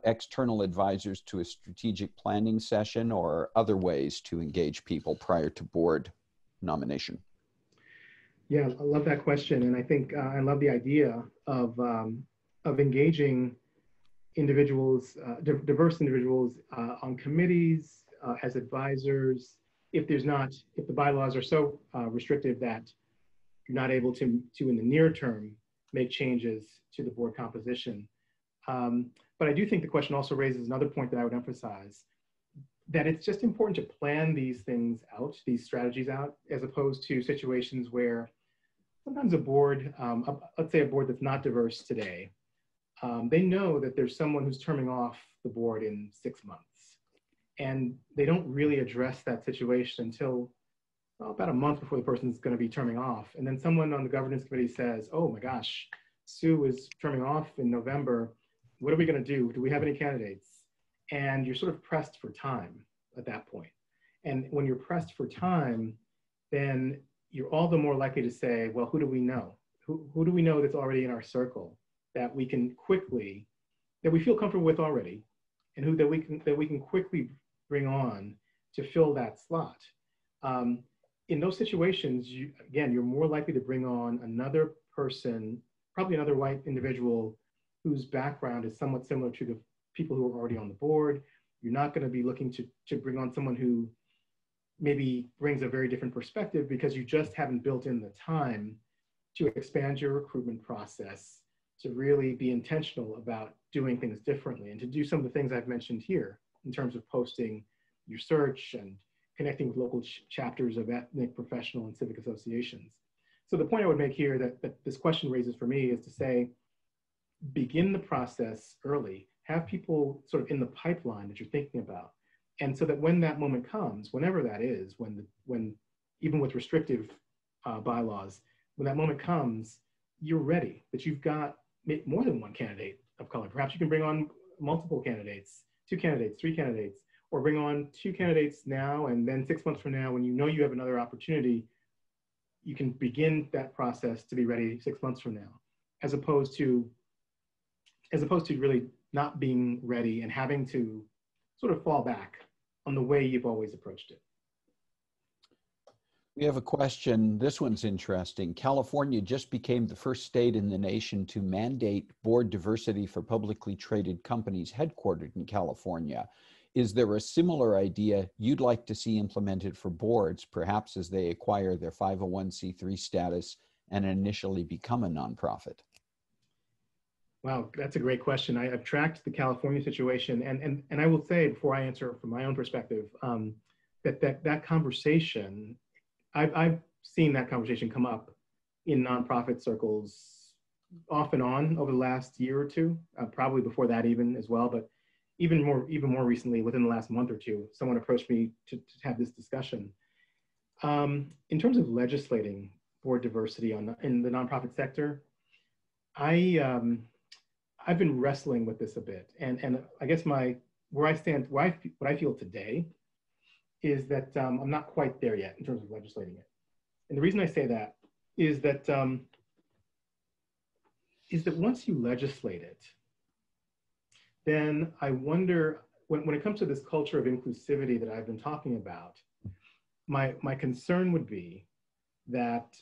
external advisors to a strategic planning session, or other ways to engage people prior to board nomination? Yeah, I love that question. And I think I love the idea of engaging individuals, diverse individuals on committees, as advisors, if the bylaws are so restrictive that you're not able to in the near term make changes to the board composition. But I do think the question also raises another point that I would emphasize, that it's just important to plan these things out, these strategies out, as opposed to situations where sometimes a board, let's say a board that's not diverse today, they know that there's someone who's terming off the board in 6 months. And they don't really address that situation until about a month before the person's going to be terming off. And then someone on the governance committee says, oh my gosh, Sue is terming off in November. What are we going to do? Do we have any candidates? And you're sort of pressed for time at that point. And when you're pressed for time, then you're all the more likely to say, well, who do we know? Who do we know that's already in our circle that we can quickly, that we feel comfortable with already, and that we can quickly bring on to fill that slot? In those situations, you're more likely to bring on another person, probably another white individual whose background is somewhat similar to the people who are already on the board. You're not going to be looking to bring on someone who maybe brings a very different perspective, because you just haven't built in the time to expand your recruitment process, to really be intentional about doing things differently, and to do some of the things I've mentioned here in terms of posting your search and connecting with local chapters of ethnic, professional, and civic associations. So the point I would make here that this question raises for me is to say, begin the process early, have people sort of in the pipeline that you're thinking about. And so that when that moment comes, whenever that is, when even with restrictive bylaws, when that moment comes, you're ready, that you've got more than one candidate of color. Perhaps you can bring on multiple candidates, 2 candidates, 3 candidates, or bring on 2 candidates now, and then 6 months from now, when you know you have another opportunity, you can begin that process to be ready 6 months from now, as opposed to really not being ready and having to sort of fall back on the way you've always approached it. We have a question. This one's interesting. California just became the first state in the nation to mandate board diversity for publicly traded companies headquartered in California. Is there a similar idea you'd like to see implemented for boards, perhaps as they acquire their 501c3 status and initially become a nonprofit? Wow, that's a great question. I've tracked the California situation, and I will say, before I answer from my own perspective, that conversation, I've seen that conversation come up in nonprofit circles off and on over the last year or two, probably before that even as well, but even more recently, within the last month or two, someone approached me to have this discussion. In terms of legislating board diversity in the nonprofit sector, I've been wrestling with this a bit, and I guess what I feel today is that I'm not quite there yet in terms of legislating it. And the reason I say that is that once you legislate it, then I wonder, when it comes to this culture of inclusivity that I've been talking about, my concern would be that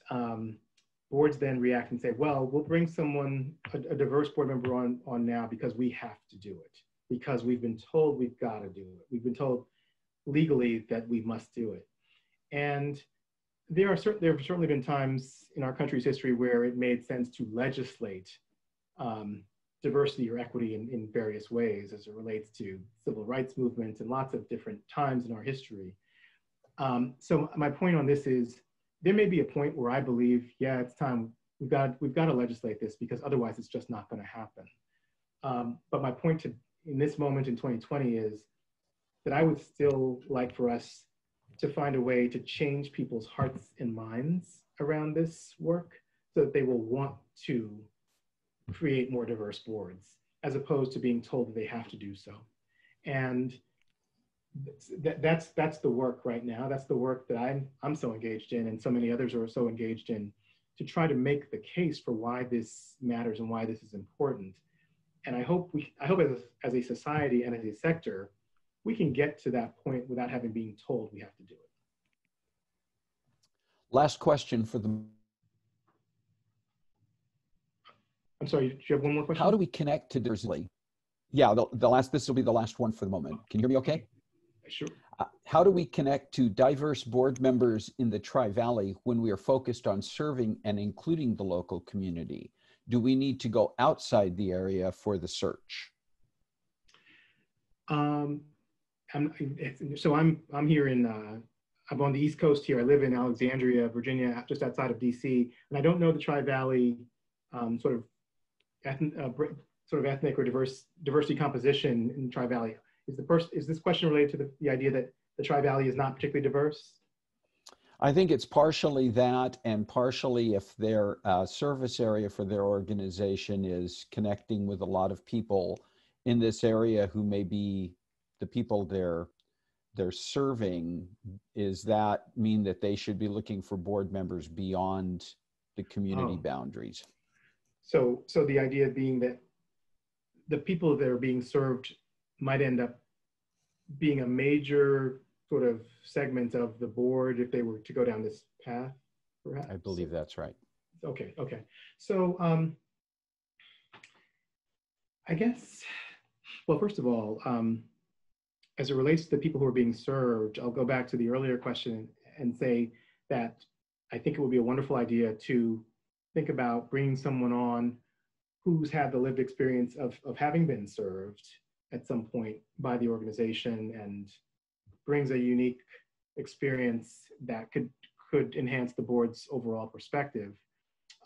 boards then react and say, well, we'll bring someone, a diverse board member on now because we have to do it, because we've been told we've got to do it. We've been told legally that we must do it. And there have certainly been times in our country's history where it made sense to legislate diversity or equity in various ways as it relates to civil rights movements and lots of different times in our history. So my point on this is, there may be a point where I believe, yeah, it's time, we've got to legislate this because otherwise it's just not going to happen. But my point in this moment in 2020 is that I would still like for us to find a way to change people's hearts and minds around this work so that they will want to create more diverse boards as opposed to being told that they have to do so. And that's the work right now. That's the work that I'm so engaged in, and so many others are so engaged in, to try to make the case for why this matters and why this is important. And I hope as a society and as a sector, we can get to that point without having been told we have to do it. Last question for the. I'm sorry, do you have one more question? How do we connect to diversity? Yeah, this will be the last one for the moment. Can you hear me okay? Sure. How do we connect to diverse board members in the Tri-Valley when we are focused on serving and including the local community? Do we need to go outside the area for the search? I'm here I'm on the East Coast here. I live in Alexandria, Virginia, just outside of DC, and I don't know the Tri-Valley sort of ethnic or diversity composition in Tri-Valley. Is this question related to the idea that the Tri-Valley is not particularly diverse? I think it's partially that, and partially if their service area for their organization is connecting with a lot of people in this area who may be the people they're serving. Does that mean that they should be looking for board members beyond the community boundaries? So the idea being that the people that are being served might end up being a major sort of segment of the board if they were to go down this path, perhaps? I believe that's right. Okay. So I guess, well, first of all, as it relates to the people who are being served, I'll go back to the earlier question and say that I think it would be a wonderful idea to think about bringing someone on who's had the lived experience of having been served at some point by the organization and brings a unique experience that could enhance the board's overall perspective.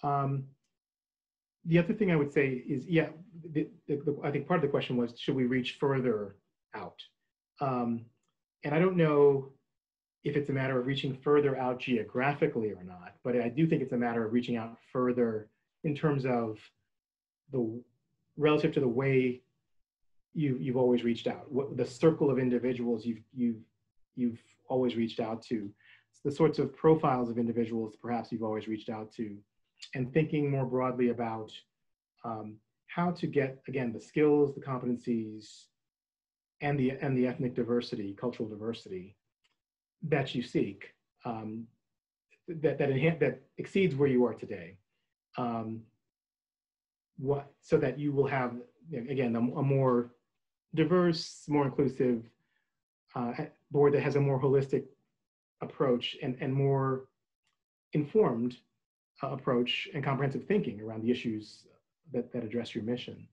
The other thing I would say is, yeah, I think part of the question was, should we reach further out? And I don't know if it's a matter of reaching further out geographically or not, but I do think it's a matter of reaching out further in terms of relative to the way you've always reached out, the circle of individuals you've always reached out to, the sorts of profiles of individuals perhaps you've always reached out to, and thinking more broadly about how to get, again, the skills, the competencies, and the ethnic diversity, cultural diversity that you seek that exceeds where you are today. So that you will have, again, a more diverse, more inclusive board that has a more holistic approach and more informed approach and comprehensive thinking around the issues that address your mission.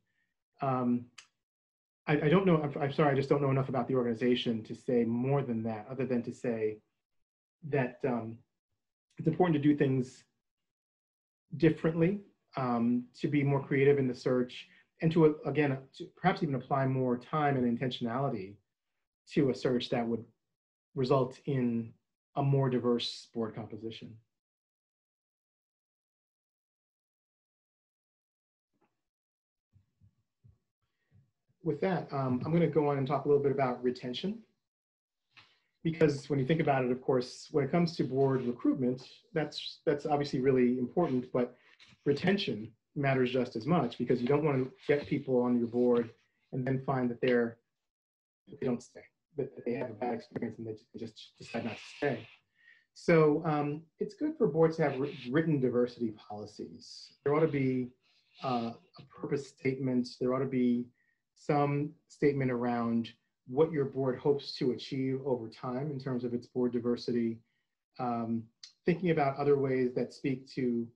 I don't know, I'm sorry, I just don't know enough about the organization to say more than that, other than to say that it's important to do things differently, to be more creative in the search, and to, again, to perhaps even apply more time and intentionality to a search that would result in a more diverse board composition. With that, I'm going to go on and talk a little bit about retention. Because when you think about it, of course, when it comes to board recruitment, that's obviously really important, but retention matters just as much, because you don't want to get people on your board and then find that they don't stay, that they have a bad experience and they just decide not to stay. So it's good for boards to have written diversity policies. There ought to be a purpose statement. There ought to be some statement around what your board hopes to achieve over time in terms of its board diversity, thinking about other ways that speak to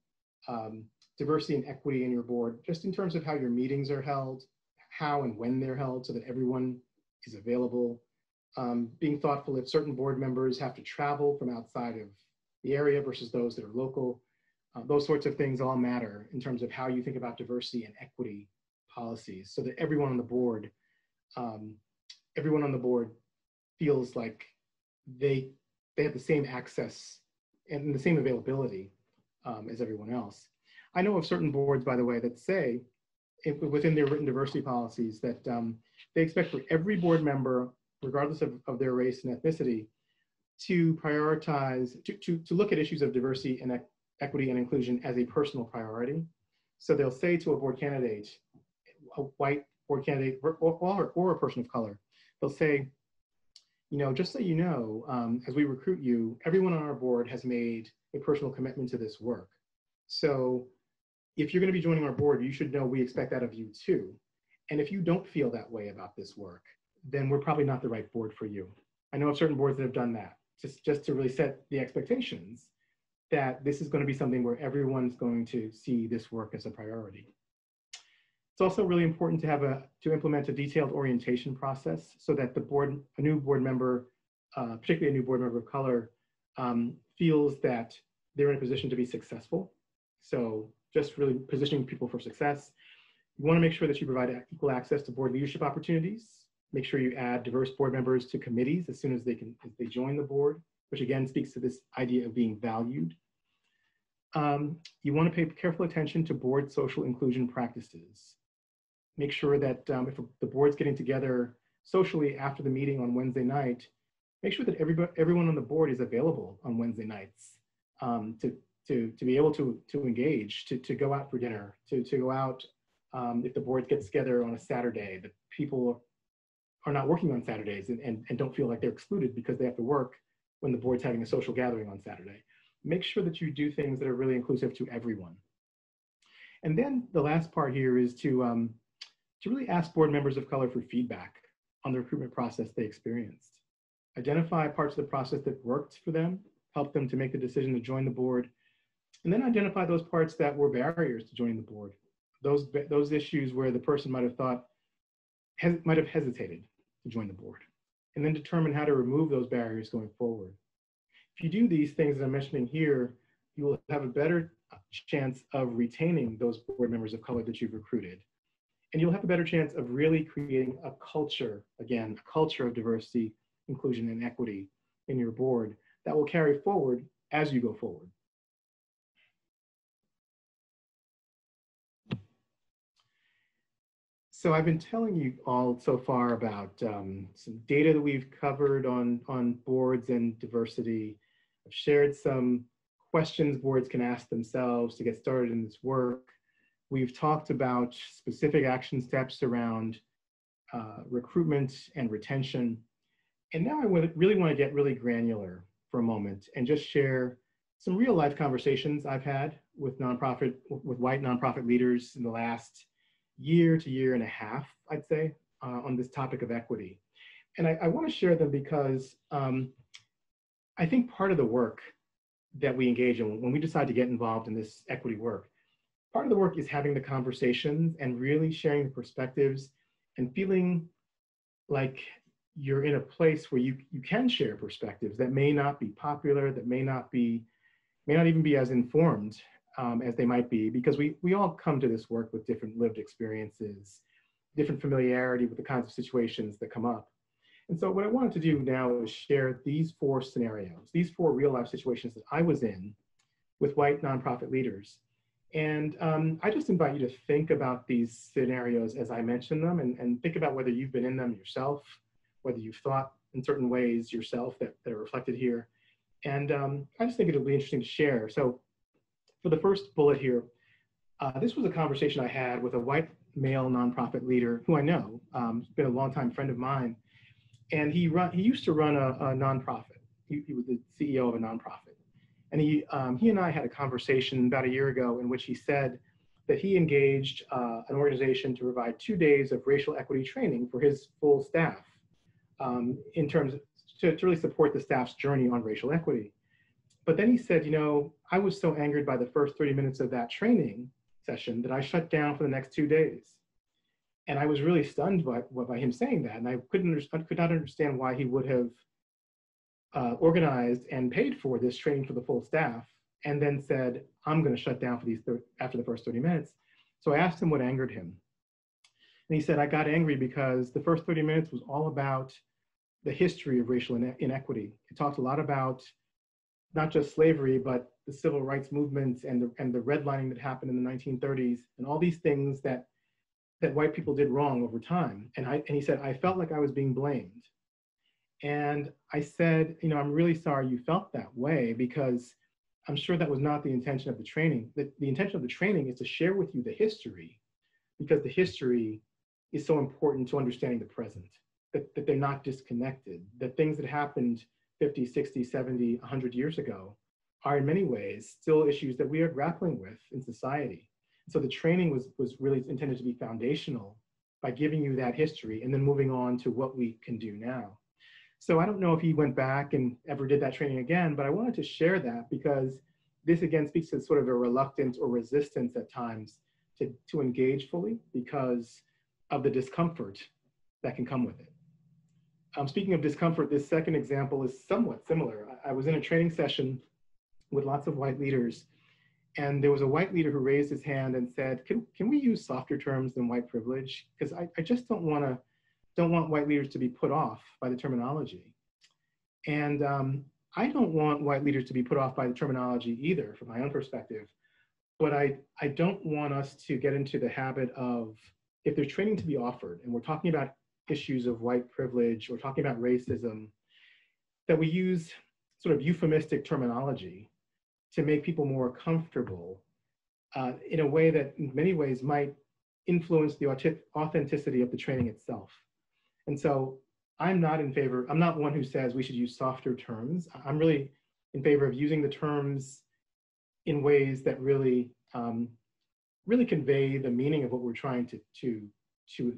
diversity and equity in your board, just in terms of how your meetings are held, how and when they're held, so that everyone is available. Being thoughtful if certain board members have to travel from outside of the area versus those that are local. Those sorts of things all matter in terms of how you think about diversity and equity policies, so that everyone on the board feels like they have the same access and the same availability as everyone else. I know of certain boards, by the way, that say within their written diversity policies that they expect for every board member, regardless of their race and ethnicity, to prioritize, to look at issues of diversity and equity and inclusion as a personal priority. So they'll say to a board candidate, a white board candidate or a person of color, they'll say, just so you know, as we recruit you, everyone on our board has made a personal commitment to this work. So if you're going to be joining our board, you should know we expect that of you too. And if you don't feel that way about this work, then we're probably not the right board for you. I know of certain boards that have done that, just to really set the expectations that this is going to be something where everyone's going to see this work as a priority. It's also really important to implement a detailed orientation process so that a new board member, particularly a new board member of color, feels that they're in a position to be successful. So just really positioning people for success. You want to make sure that you provide equal access to board leadership opportunities. Make sure you add diverse board members to committees as soon as they join the board, which again speaks to this idea of being valued. You want to pay careful attention to board social inclusion practices. Make sure that if the board's getting together socially after the meeting on Wednesday night, make sure that everyone on the board is available on Wednesday nights to be able to engage, to go out for dinner, to go out if the board gets together on a Saturday, that people are not working on Saturdays and don't feel like they're excluded because they have to work when the board's having a social gathering on Saturday. Make sure that you do things that are really inclusive to everyone. And then the last part here is to really ask board members of color for feedback on the recruitment process they experienced. Identify parts of the process that worked for them, help them to make the decision to join the board, and then identify those parts that were barriers to joining the board. Those issues where the person might have hesitated to join the board, and then determine how to remove those barriers going forward. If you do these things that I'm mentioning here, you will have a better chance of retaining those board members of color that you've recruited. And you'll have a better chance of really creating a culture, again, a culture of diversity, inclusion, and equity in your board that will carry forward as you go forward. So I've been telling you all so far about some data that we've covered on boards and diversity. I've shared some questions boards can ask themselves to get started in this work. We've talked about specific action steps around recruitment and retention. And now I really want to get really granular for a moment and just share some real life conversations I've had with white nonprofit leaders in the last year to year and a half, I'd say, on this topic of equity. And I want to share them because I think part of the work that we engage in when we decide to get involved in this equity work, part of the work is having the conversations and really sharing the perspectives and feeling like you're in a place where you can share perspectives that may not be popular, that may not even be as informed as they might be, because we all come to this work with different lived experiences, different familiarity with the kinds of situations that come up. And so what I wanted to do now is share these 4 scenarios, these 4 real life situations that I was in with white nonprofit leaders. And I just invite you to think about these scenarios as I mention them, and think about whether you've been in them yourself, whether you've thought in certain ways yourself that are reflected here. And I just think it'll be interesting to share. So for the first bullet here, this was a conversation I had with a white male nonprofit leader who I know, been a longtime friend of mine. And he used to run a nonprofit. He was the CEO of a nonprofit. And he and I had a conversation about a year ago in which he said that he engaged an organization to provide 2 days of racial equity training for his full staff in terms of, to really support the staff's journey on racial equity. But then he said, you know, I was so angered by the first 30 minutes of that training session that I shut down for the next 2 days. And I was really stunned by him saying that. And I could not understand why he would have organized and paid for this training for the full staff and then said, I'm going to shut down for after the first 30 minutes. So I asked him what angered him. And he said, I got angry because the first 30 minutes was all about the history of racial inequity. It talked a lot about not just slavery, but the civil rights movements and the redlining that happened in the 1930s and all these things that white people did wrong over time. And he said, I felt like I was being blamed. And I said, you know, I'm really sorry you felt that way, because I'm sure that was not the intention of the training. The intention of the training is to share with you the history, because the history is so important to understanding the present, that they're not disconnected, that things that happened 50, 60, 70, 100 years ago are in many ways still issues that we are grappling with in society. So the training was really intended to be foundational by giving you that history and then moving on to what we can do now. So I don't know if he went back and ever did that training again, but I wanted to share that because this again speaks to sort of a reluctance or resistance at times to engage fully because of the discomfort that can come with it. Speaking of discomfort, this second example is somewhat similar. I was in a training session with lots of white leaders, and there was a white leader who raised his hand and said, can we use softer terms than white privilege? Because I just don't want white leaders to be put off by the terminology. And I don't want white leaders to be put off by the terminology either, from my own perspective. But I don't want us to get into the habit of, if there's training to be offered, and we're talking about issues of white privilege, or talking about racism, that we use sort of euphemistic terminology to make people more comfortable in a way that in many ways might influence the authenticity of the training itself. And so I'm not one who says we should use softer terms. I'm really in favor of using the terms in ways that really, really convey the meaning of what we're trying to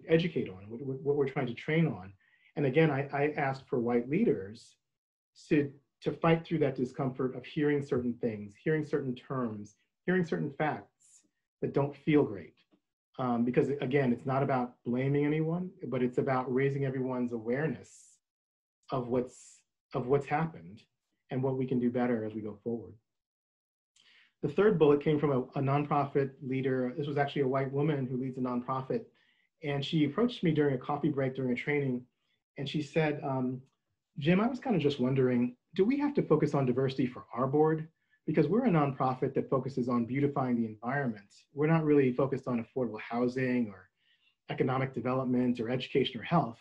educate on, what we're trying to train on. And again, I asked for white leaders to fight through that discomfort of hearing certain things, hearing certain terms, hearing certain facts that don't feel great. Because again, it's not about blaming anyone, but it's about raising everyone's awareness of what's happened and what we can do better as we go forward. The third bullet came from a nonprofit leader. This was actually a white woman who leads a nonprofit. And she approached me during a coffee break during a training. And she said, Jim, I was kind of just wondering, do we have to focus on diversity for our board? Because we're a nonprofit that focuses on beautifying the environment. We're not really focused on affordable housing or economic development or education or health,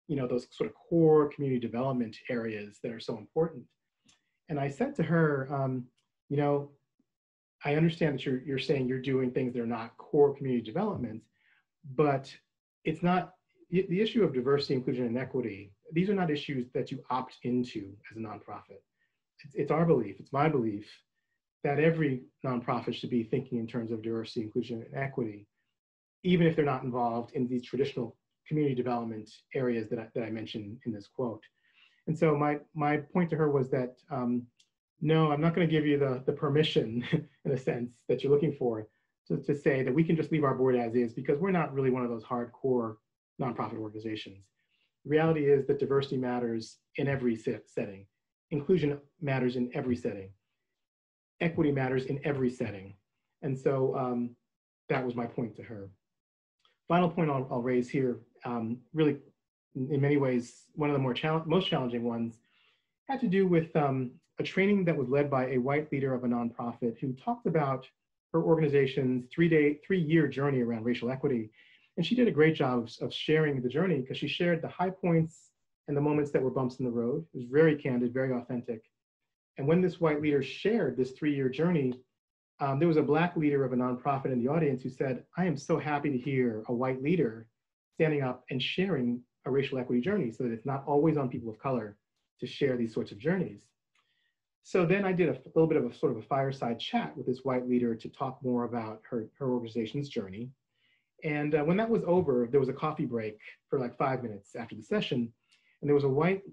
you know, those sort of core community development areas that are so important. And I said to her, you know, I understand that you're saying you're doing things that are not core community development, but it's not, the issue of diversity, inclusion, and equity, these are not issues that you opt into as a nonprofit. It's our belief, it's my belief, that every nonprofit should be thinking in terms of diversity, inclusion, and equity, even if they're not involved in these traditional community development areas that I mentioned in this quote. And so my point to her was that, no, I'm not going to give you the permission, in a sense, that you're looking for to say that we can just leave our board as is, because we're not really one of those hardcore nonprofit organizations. The reality is that diversity matters in every setting. Inclusion matters in every setting. Equity matters in every setting. And so that was my point to her. Final point I'll raise here, really, in many ways, one of the most challenging ones had to do with a training that was led by a white leader of a nonprofit who talked about her organization's three-year journey around racial equity. And she did a great job of sharing the journey, because she shared the high points and the moments that were bumps in the road. It was very candid, very authentic. And when this white leader shared this three-year journey, there was a Black leader of a nonprofit in the audience who said, I am so happy to hear a white leader standing up and sharing a racial equity journey, so that it's not always on people of color to share these sorts of journeys. So then I did a little bit of a sort of a fireside chat with this white leader to talk more about her organization's journey. And when that was over, there was a coffee break for like 5 minutes after the session. And there was a white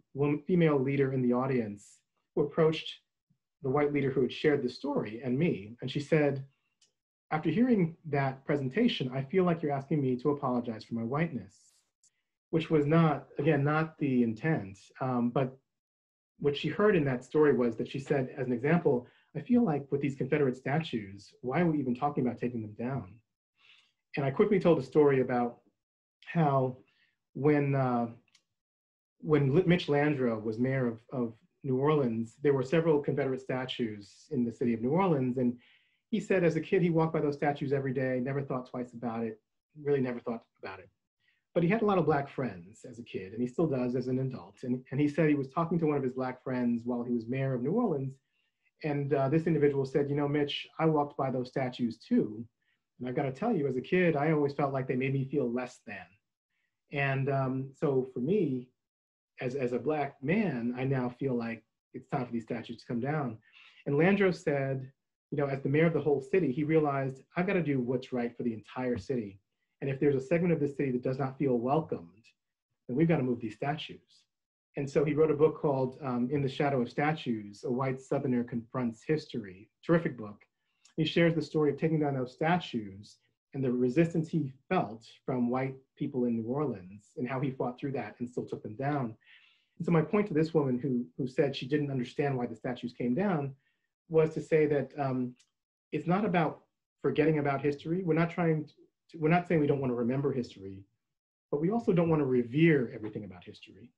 female leader in the audience who approached the white leader who had shared the story and me. And she said, after hearing that presentation, I feel like you're asking me to apologize for my whiteness, which was not, again, not the intent. But what she heard in that story was that she said, as an example, I feel like with these Confederate statues, why are we even talking about taking them down? And I quickly told a story about how when Mitch Landrieu was mayor of New Orleans, there were several Confederate statues in the city of New Orleans. And he said as a kid, he walked by those statues every day, never thought twice about it, really never thought about it. But he had a lot of Black friends as a kid, and he still does as an adult. And he said he was talking to one of his Black friends while he was mayor of New Orleans. And this individual said, you know, Mitch, I walked by those statues too. And I've got to tell you, as a kid, I always felt like they made me feel less than. And so for me, as a Black man, I now feel like it's time for these statues to come down. And Landrieu said, you know, as the mayor of the whole city, he realized, I've got to do what's right for the entire city. And if there's a segment of the city that does not feel welcomed, then we've got to move these statues. And so he wrote a book called In the Shadow of Statues, A White Southerner Confronts History, terrific book. He shares the story of taking down those statues and the resistance he felt from white people in New Orleans and how he fought through that and still took them down. And so my point to this woman who said she didn't understand why the statues came down was to say that it's not about forgetting about history. We're not saying we don't want to remember history, but we also don't want to revere everything about history.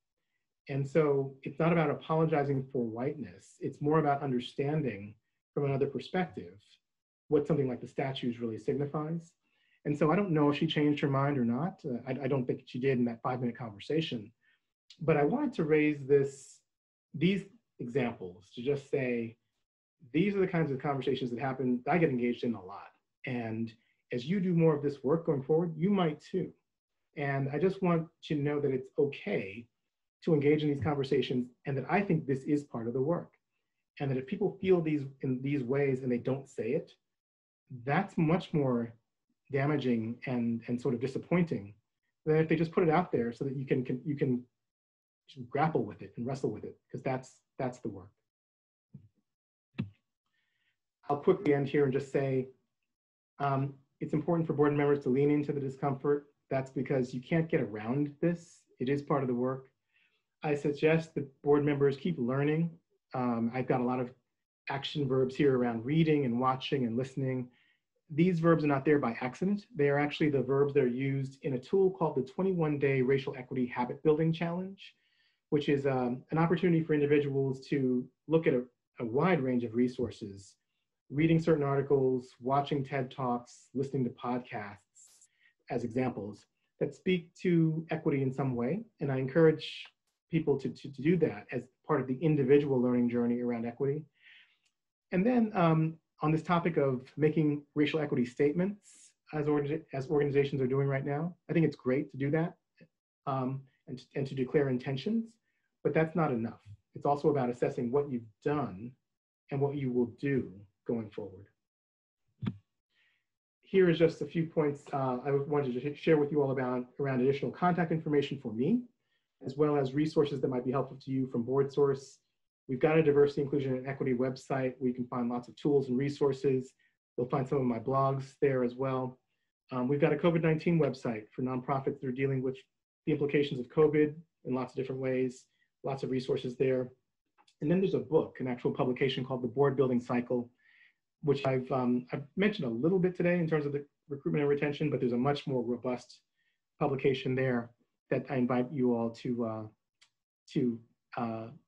And so it's not about apologizing for whiteness. It's more about understanding from another perspective what something like the statues really signifies. And so I don't know if she changed her mind or not. I don't think she did in that 5-minute conversation. But I wanted to raise these examples to just say, these are the kinds of conversations that happen, that I get engaged in a lot. And as you do more of this work going forward, you might too. And I just want you to know that it's okay to engage in these conversations, and that I think this is part of the work. And that if people feel in these ways and they don't say it, that's much more damaging and sort of disappointing than if they just put it out there so that you can grapple with it and wrestle with it, because that's the work. I'll quickly end here and just say, it's important for board members to lean into the discomfort. That's because you can't get around this. It is part of the work. I suggest that board members keep learning. I've got a lot of action verbs here around reading and watching and listening. These verbs are not there by accident. They are actually the verbs that are used in a tool called the 21-Day Racial Equity Habit Building Challenge, which is an opportunity for individuals to look at a wide range of resources, reading certain articles, watching TED Talks, listening to podcasts as examples that speak to equity in some way. And I encourage people to do that as part of the individual learning journey around equity. And then on this topic of making racial equity statements, as organizations are doing right now, I think it's great to do that and to declare intentions, but that's not enough. It's also about assessing what you've done and what you will do going forward. Here is just a few points I wanted to share with you all about around additional contact information for me, as well as resources that might be helpful to you from BoardSource. We've got a diversity, inclusion, and equity website where you can find lots of tools and resources. You'll find some of my blogs there as well. We've got a COVID-19 website for nonprofits that are dealing with the implications of COVID in lots of different ways, lots of resources there. And then there's a book, an actual publication called The Board Building Cycle, which I've mentioned a little bit today in terms of the recruitment and retention, but there's a much more robust publication there that I invite you all to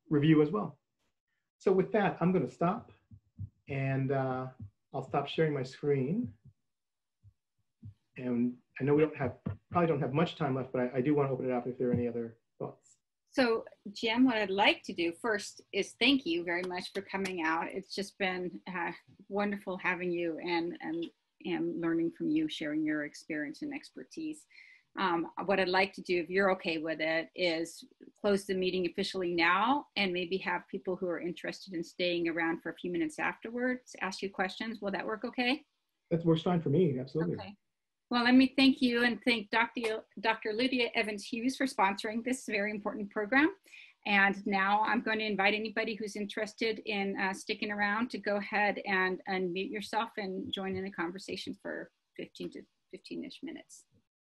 review as well. So with that, I'm going to stop, and I'll stop sharing my screen. And I know we probably don't have much time left, but I do want to open it up if there are any other thoughts. So Jim, what I'd like to do first is thank you very much for coming out. It's just been wonderful having you and learning from you, sharing your experience and expertise. What I'd like to do, if you're okay with it, is close the meeting officially now and maybe have people who are interested in staying around for a few minutes afterwards ask you questions. Will that work okay? That works fine for me, absolutely. Okay. Well, let me thank you and thank Dr. Lydia Evans-Hughes for sponsoring this very important program. And now I'm going to invite anybody who's interested in sticking around to go ahead and unmute yourself and join in the conversation for 15-ish minutes.